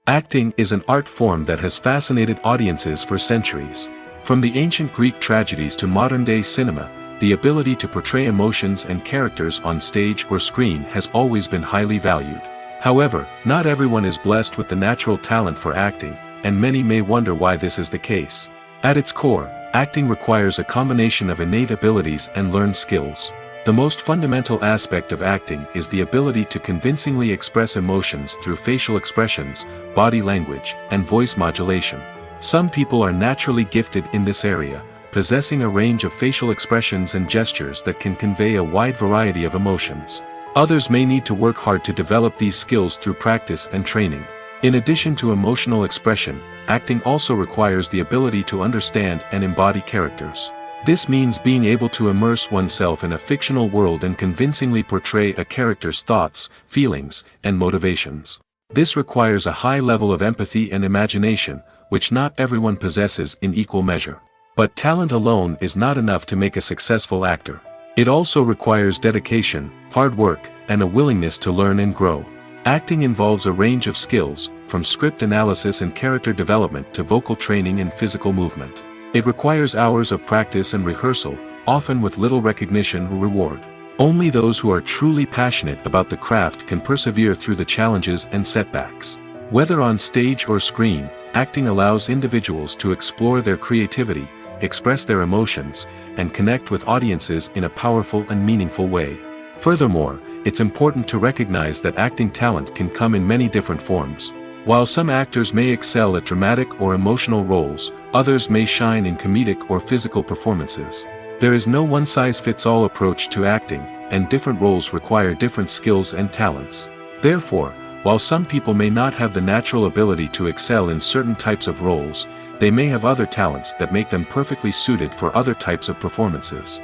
Acting is an art form that has fascinated audiences for centuries. From the ancient Greek tragedies to modern-day cinema, the ability to portray emotions and characters on stage or screen has always been highly valued. However, not everyone is blessed with the natural talent for acting, and many may wonder why this is the case. At its core, acting requires a combination of innate abilities and learned skills. The most fundamental aspect of acting is the ability to convincingly express emotions through facial expressions, body language, and voice modulation. Some people are naturally gifted in this area, possessing a range of facial expressions and gestures that can convey a wide variety of emotions. Others may need to work hard to develop these skills through practice and training. In addition to emotional expression, acting also requires the ability to understand and embody characters. This means being able to immerse oneself in a fictional world and convincingly portray a character's thoughts, feelings, and motivations. This requires a high level of empathy and imagination, which not everyone possesses in equal measure. But talent alone is not enough to make a successful actor. It also requires dedication, hard work, and a willingness to learn and grow. Acting involves a range of skills, from script analysis and character development to vocal training and physical movement. It requires hours of practice and rehearsal, often with little recognition or reward. Only those who are truly passionate about the craft can persevere through the challenges and setbacks. Whether on stage or screen, acting allows individuals to explore their creativity, express their emotions, and connect with audiences in a powerful and meaningful way. Furthermore, it's important to recognize that acting talent can come in many different forms. While some actors may excel at dramatic or emotional roles, others may shine in comedic or physical performances. There is no one-size-fits-all approach to acting, and different roles require different skills and talents. Therefore, while some people may not have the natural ability to excel in certain types of roles, they may have other talents that make them perfectly suited for other types of performances.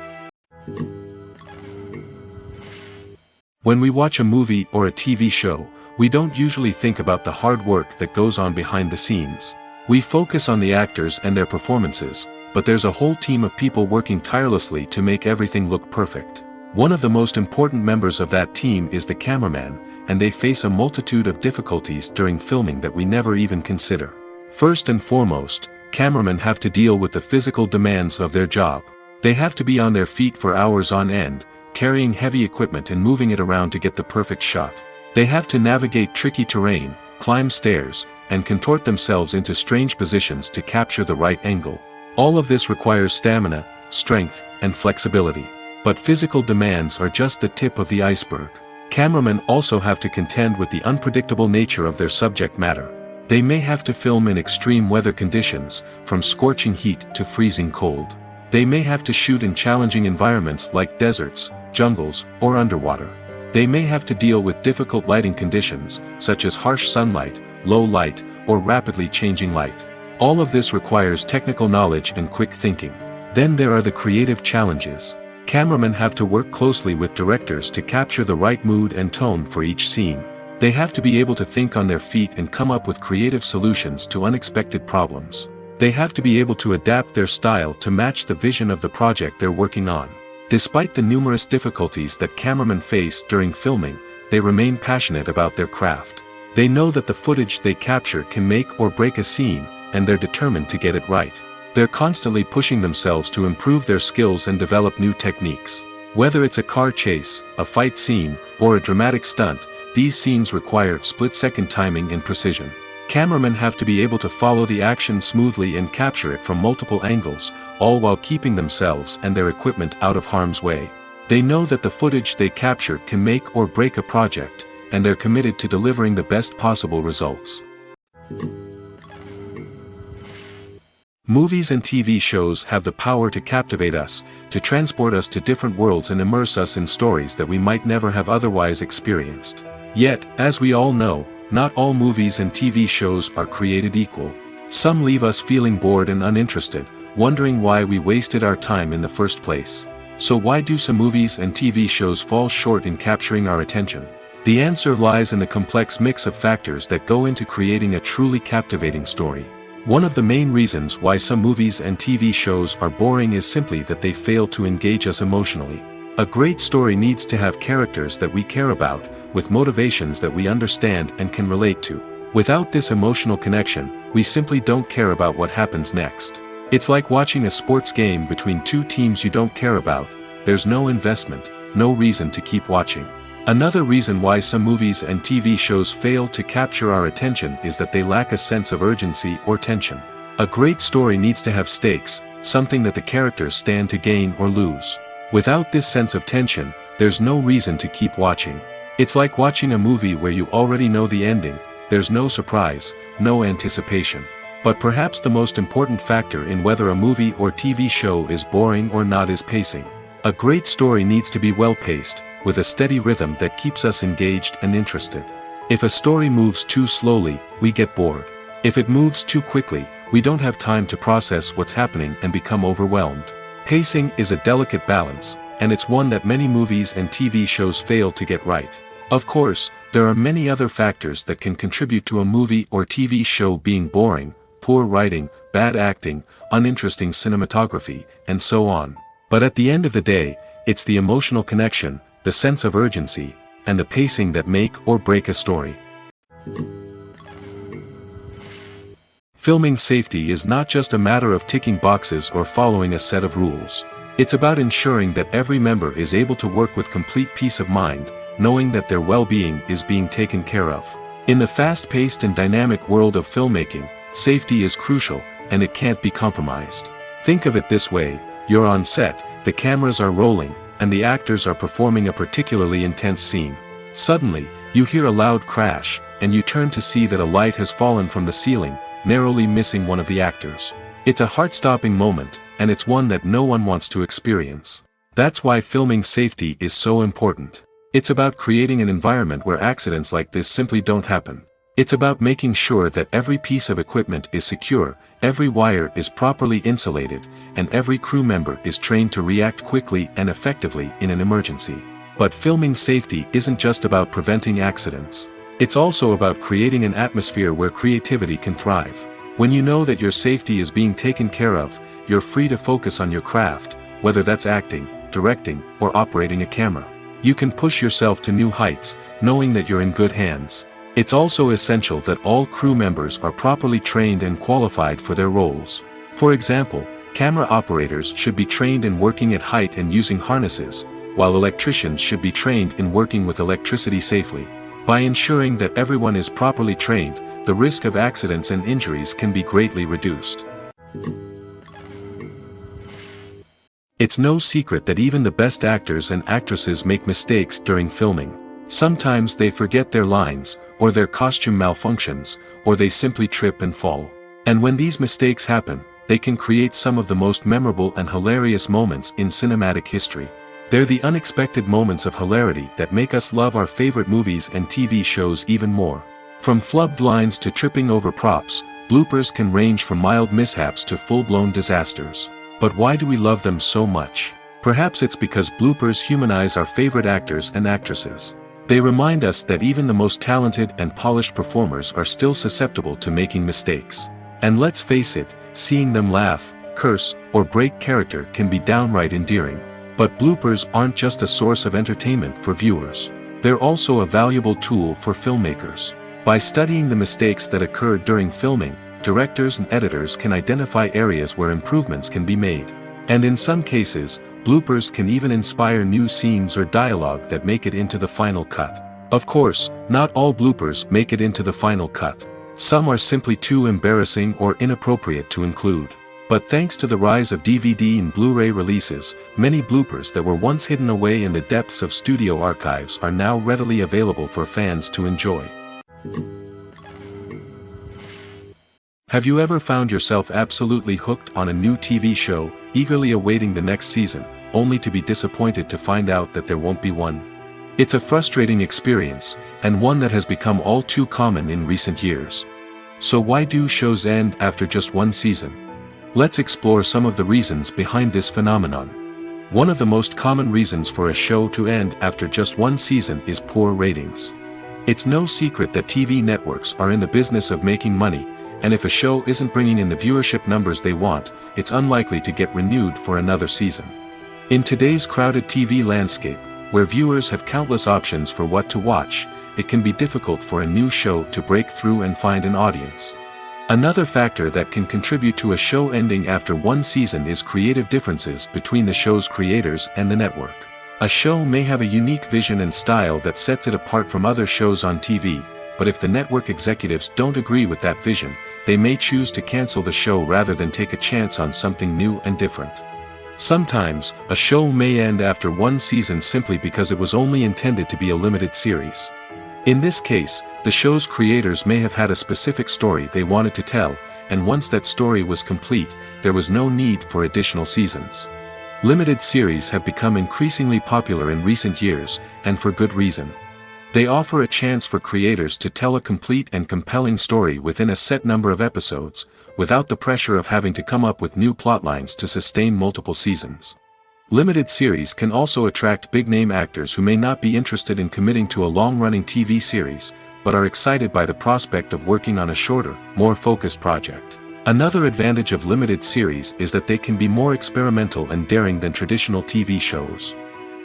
When we watch a movie or a TV show, we don't usually think about the hard work that goes on behind the scenes. We focus on the actors and their performances, but there's a whole team of people working tirelessly to make everything look perfect. One of the most important members of that team is the cameraman, and they face a multitude of difficulties during filming that we never even consider. First and foremost, cameramen have to deal with the physical demands of their job. They have to be on their feet for hours on end, carrying heavy equipment and moving it around to get the perfect shot. They have to navigate tricky terrain, climb stairs, and contort themselves into strange positions to capture the right angle. All of this requires stamina, strength, and flexibility. But physical demands are just the tip of the iceberg. Cameramen also have to contend with the unpredictable nature of their subject matter. They may have to film in extreme weather conditions, from scorching heat to freezing cold. They may have to shoot in challenging environments like deserts, jungles, or underwater. They may have to deal with difficult lighting conditions, such as harsh sunlight, low light, or rapidly changing light. All of this requires technical knowledge and quick thinking. Then there are the creative challenges. Cameramen have to work closely with directors to capture the right mood and tone for each scene. They have to be able to think on their feet and come up with creative solutions to unexpected problems. They have to be able to adapt their style to match the vision of the project they're working on. Despite the numerous difficulties that cameramen face during filming, they remain passionate about their craft. They know that the footage they capture can make or break a scene, and they're determined to get it right. They're constantly pushing themselves to improve their skills and develop new techniques. Whether it's a car chase, a fight scene, or a dramatic stunt, these scenes require split-second timing and precision. Cameramen have to be able to follow the action smoothly and capture it from multiple angles, all while keeping themselves and their equipment out of harm's way. They know that the footage they capture can make or break a project, and they're committed to delivering the best possible results. Movies and TV shows have the power to captivate us, to transport us to different worlds and immerse us in stories that we might never have otherwise experienced. Yet, as we all know, not all movies and TV shows are created equal. Some leave us feeling bored and uninterested, wondering why we wasted our time in the first place. So why do some movies and TV shows fall short in capturing our attention? The answer lies in the complex mix of factors that go into creating a truly captivating story. One of the main reasons why some movies and TV shows are boring is simply that they fail to engage us emotionally. A great story needs to have characters that we care about, with motivations that we understand and can relate to. Without this emotional connection, we simply don't care about what happens next. It's like watching a sports game between two teams you don't care about. There's no investment, no reason to keep watching. Another reason why some movies and TV shows fail to capture our attention is that they lack a sense of urgency or tension. A great story needs to have stakes, something that the characters stand to gain or lose. Without this sense of tension, there's no reason to keep watching. It's like watching a movie where you already know the ending. There's no surprise, no anticipation. But perhaps the most important factor in whether a movie or TV show is boring or not is pacing. A great story needs to be well-paced, with a steady rhythm that keeps us engaged and interested. If a story moves too slowly, we get bored. If it moves too quickly, we don't have time to process what's happening and become overwhelmed. Pacing is a delicate balance, and it's one that many movies and TV shows fail to get right. Of course, there are many other factors that can contribute to a movie or TV show being boring: poor writing, bad acting, uninteresting cinematography, and so on. But at the end of the day, It's the emotional connection, the sense of urgency, and the pacing that make or break a story. Filming safety is not just a matter of ticking boxes or following a set of rules. It's about ensuring that every member is able to work with complete peace of mind, knowing that their well-being is being taken care of. In the fast-paced and dynamic world of filmmaking, safety is crucial, and it can't be compromised. Think of it this way: you're on set, the cameras are rolling, and the actors are performing a particularly intense scene. Suddenly, you hear a loud crash, and you turn to see that a light has fallen from the ceiling, narrowly missing one of the actors. It's a heart-stopping moment, and it's one that no one wants to experience. That's why filming safety is so important. It's about creating an environment where accidents like this simply don't happen. It's about making sure that every piece of equipment is secure, every wire is properly insulated, and every crew member is trained to react quickly and effectively in an emergency. But filming safety isn't just about preventing accidents. It's also about creating an atmosphere where creativity can thrive. When you know that your safety is being taken care of, you're free to focus on your craft, whether that's acting, directing, or operating a camera. You can push yourself to new heights, knowing that you're in good hands. It's also essential that all crew members are properly trained and qualified for their roles. For example, camera operators should be trained in working at height and using harnesses, while electricians should be trained in working with electricity safely. By ensuring that everyone is properly trained, the risk of accidents and injuries can be greatly reduced. It's no secret that even the best actors and actresses make mistakes during filming. Sometimes they forget their lines, or their costume malfunctions, or they simply trip and fall. And when these mistakes happen, they can create some of the most memorable and hilarious moments in cinematic history. They're the unexpected moments of hilarity that make us love our favorite movies and TV shows even more. From flubbed lines to tripping over props, bloopers can range from mild mishaps to full-blown disasters. But why do we love them so much? Perhaps it's because bloopers humanize our favorite actors and actresses. They remind us that even the most talented and polished performers are still susceptible to making mistakes. And let's face it, seeing them laugh, curse, or break character can be downright endearing. But bloopers aren't just a source of entertainment for viewers. They're also a valuable tool for filmmakers. By studying the mistakes that occurred during filming, directors and editors can identify areas where improvements can be made. And in some cases, bloopers can even inspire new scenes or dialogue that make it into the final cut. Of course, not all bloopers make it into the final cut. Some are simply too embarrassing or inappropriate to include. But thanks to the rise of DVD and Blu-ray releases, many bloopers that were once hidden away in the depths of studio archives are now readily available for fans to enjoy. Have you ever found yourself absolutely hooked on a new TV show, eagerly awaiting the next season, only to be disappointed to find out that there won't be one? It's a frustrating experience, and one that has become all too common in recent years. So why do shows end after just one season? Let's explore some of the reasons behind this phenomenon. One of the most common reasons for a show to end after just one season is poor ratings. It's no secret that TV networks are in the business of making money, and if a show isn't bringing in the viewership numbers they want, it's unlikely to get renewed for another season. In today's crowded TV landscape, where viewers have countless options for what to watch, it can be difficult for a new show to break through and find an audience. Another factor that can contribute to a show ending after one season is creative differences between the show's creators and the network. A show may have a unique vision and style that sets it apart from other shows on TV, but if the network executives don't agree with that vision, they may choose to cancel the show rather than take a chance on something new and different. Sometimes, a show may end after one season simply because it was only intended to be a limited series. In this case, the show's creators may have had a specific story they wanted to tell, and once that story was complete, there was no need for additional seasons. Limited series have become increasingly popular in recent years, and for good reason. They offer a chance for creators to tell a complete and compelling story within a set number of episodes, without the pressure of having to come up with new plotlines to sustain multiple seasons. Limited series can also attract big-name actors who may not be interested in committing to a long-running TV series, but are excited by the prospect of working on a shorter, more focused project. Another advantage of limited series is that they can be more experimental and daring than traditional TV shows.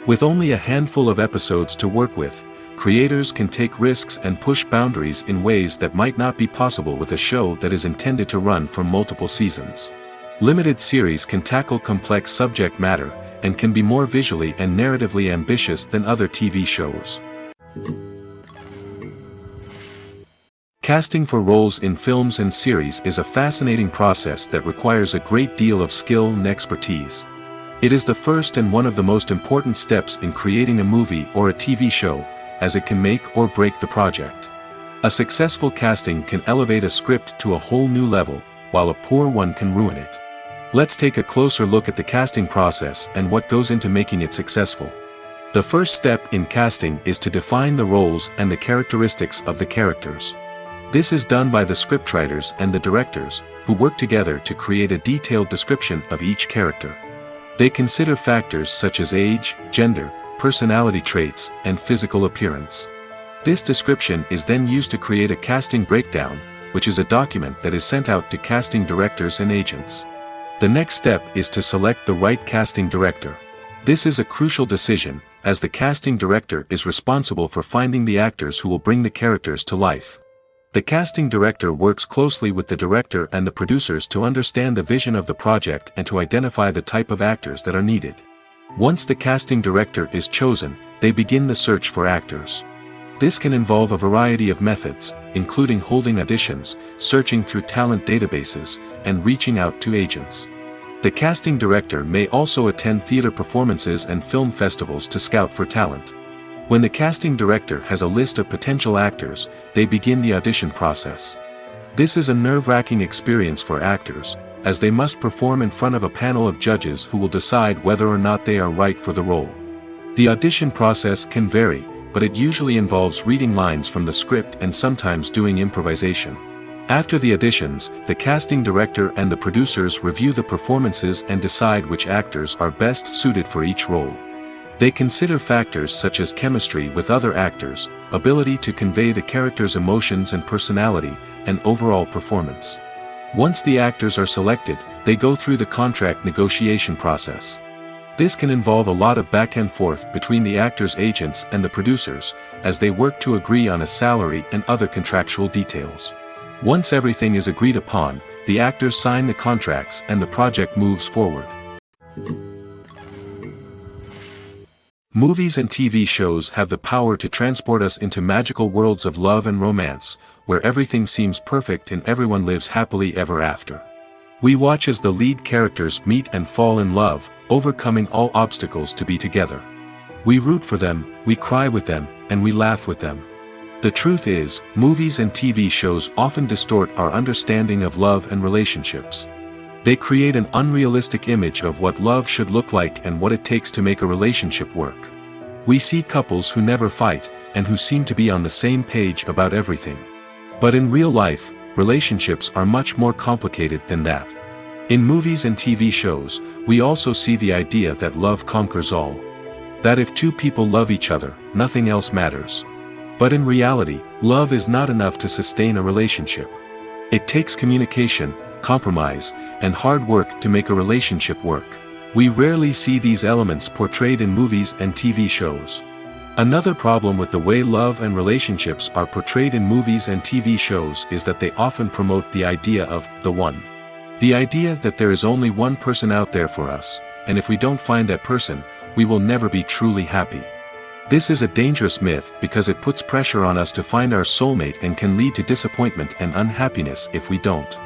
With only a handful of episodes to work with, creators can take risks and push boundaries in ways that might not be possible with a show that is intended to run for multiple seasons. Limited series can tackle complex subject matter, and can be more visually and narratively ambitious than other TV shows. Casting for roles in films and series is a fascinating process that requires a great deal of skill and expertise. It is the first and one of the most important steps in creating a movie or a TV show, as it can make or break the project. A successful casting can elevate a script to a whole new level, while a poor one can ruin it. Let's take a closer look at the casting process and what goes into making it successful. The first step in casting is to define the roles and the characteristics of the characters. This is done by the scriptwriters and the directors, who work together to create a detailed description of each character. They consider factors such as age, gender, personality traits, and physical appearance. This description is then used to create a casting breakdown, which is a document that is sent out to casting directors and agents. The next step is to select the right casting director. This is a crucial decision, as the casting director is responsible for finding the actors who will bring the characters to life. The casting director works closely with the director and the producers to understand the vision of the project and to identify the type of actors that are needed. Once the casting director is chosen, they begin the search for actors. This can involve a variety of methods, including holding auditions, searching through talent databases, and reaching out to agents. The casting director may also attend theater performances and film festivals to scout for talent. When the casting director has a list of potential actors, they begin the audition process. This is a nerve-wracking experience for actors, as they must perform in front of a panel of judges who will decide whether or not they are right for the role. The audition process can vary, but it usually involves reading lines from the script and sometimes doing improvisation. After the auditions, the casting director and the producers review the performances and decide which actors are best suited for each role. They consider factors such as chemistry with other actors, ability to convey the character's emotions and personality, and overall performance. Once the actors are selected, they go through the contract negotiation process. This can involve a lot of back and forth between the actors' agents and the producers, as they work to agree on a salary and other contractual details. Once everything is agreed upon, the actors sign the contracts and the project moves forward. Movies and TV shows have the power to transport us into magical worlds of love and romance, where everything seems perfect and everyone lives happily ever after. We watch as the lead characters meet and fall in love, overcoming all obstacles to be together. We root for them, we cry with them, and we laugh with them. The truth is, movies and TV shows often distort our understanding of love and relationships. They create an unrealistic image of what love should look like and what it takes to make a relationship work. We see couples who never fight, and who seem to be on the same page about everything. But in real life, relationships are much more complicated than that. In movies and TV shows, we also see the idea that love conquers all. That if two people love each other, nothing else matters. But in reality, love is not enough to sustain a relationship. It takes communication, compromise, and hard work to make a relationship work. We rarely see these elements portrayed in movies and TV shows. Another problem with the way love and relationships are portrayed in movies and TV shows is that they often promote the idea of the one. The idea that there is only one person out there for us, and if we don't find that person, we will never be truly happy. This is a dangerous myth because it puts pressure on us to find our soulmate and can lead to disappointment and unhappiness if we don't.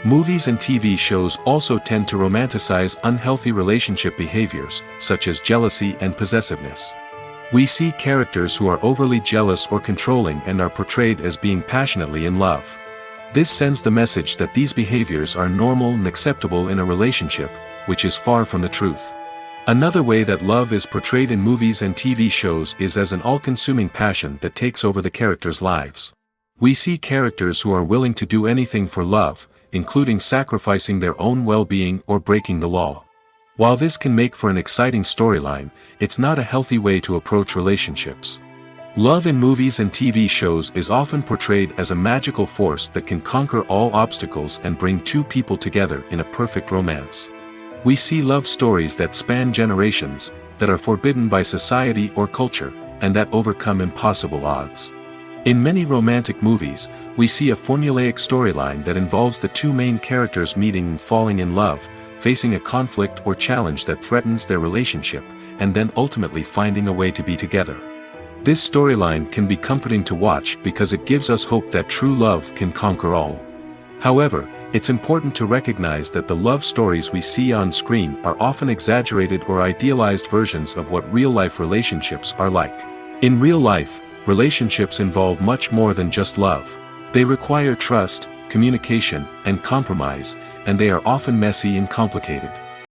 Movies and TV shows also tend to romanticize unhealthy relationship behaviors, such as jealousy and possessiveness. We see characters who are overly jealous or controlling and are portrayed as being passionately in love. This sends the message that these behaviors are normal and acceptable in a relationship, which is far from the truth. Another way that love is portrayed in movies and TV shows is as an all-consuming passion that takes over the characters' lives. We see characters who are willing to do anything for love, including sacrificing their own well-being or breaking the law. While this can make for an exciting storyline, it's not a healthy way to approach relationships. Love in movies and TV shows is often portrayed as a magical force that can conquer all obstacles and bring two people together in a perfect romance. We see love stories that span generations, that are forbidden by society or culture, and that overcome impossible odds. In many romantic movies, we see a formulaic storyline that involves the two main characters meeting and falling in love, facing a conflict or challenge that threatens their relationship, and then ultimately finding a way to be together. This storyline can be comforting to watch because it gives us hope that true love can conquer all. However, it's important to recognize that the love stories we see on screen are often exaggerated or idealized versions of what real-life relationships are like. In real life, relationships involve much more than just love. They require trust, communication, and compromise, and they are often messy and complicated.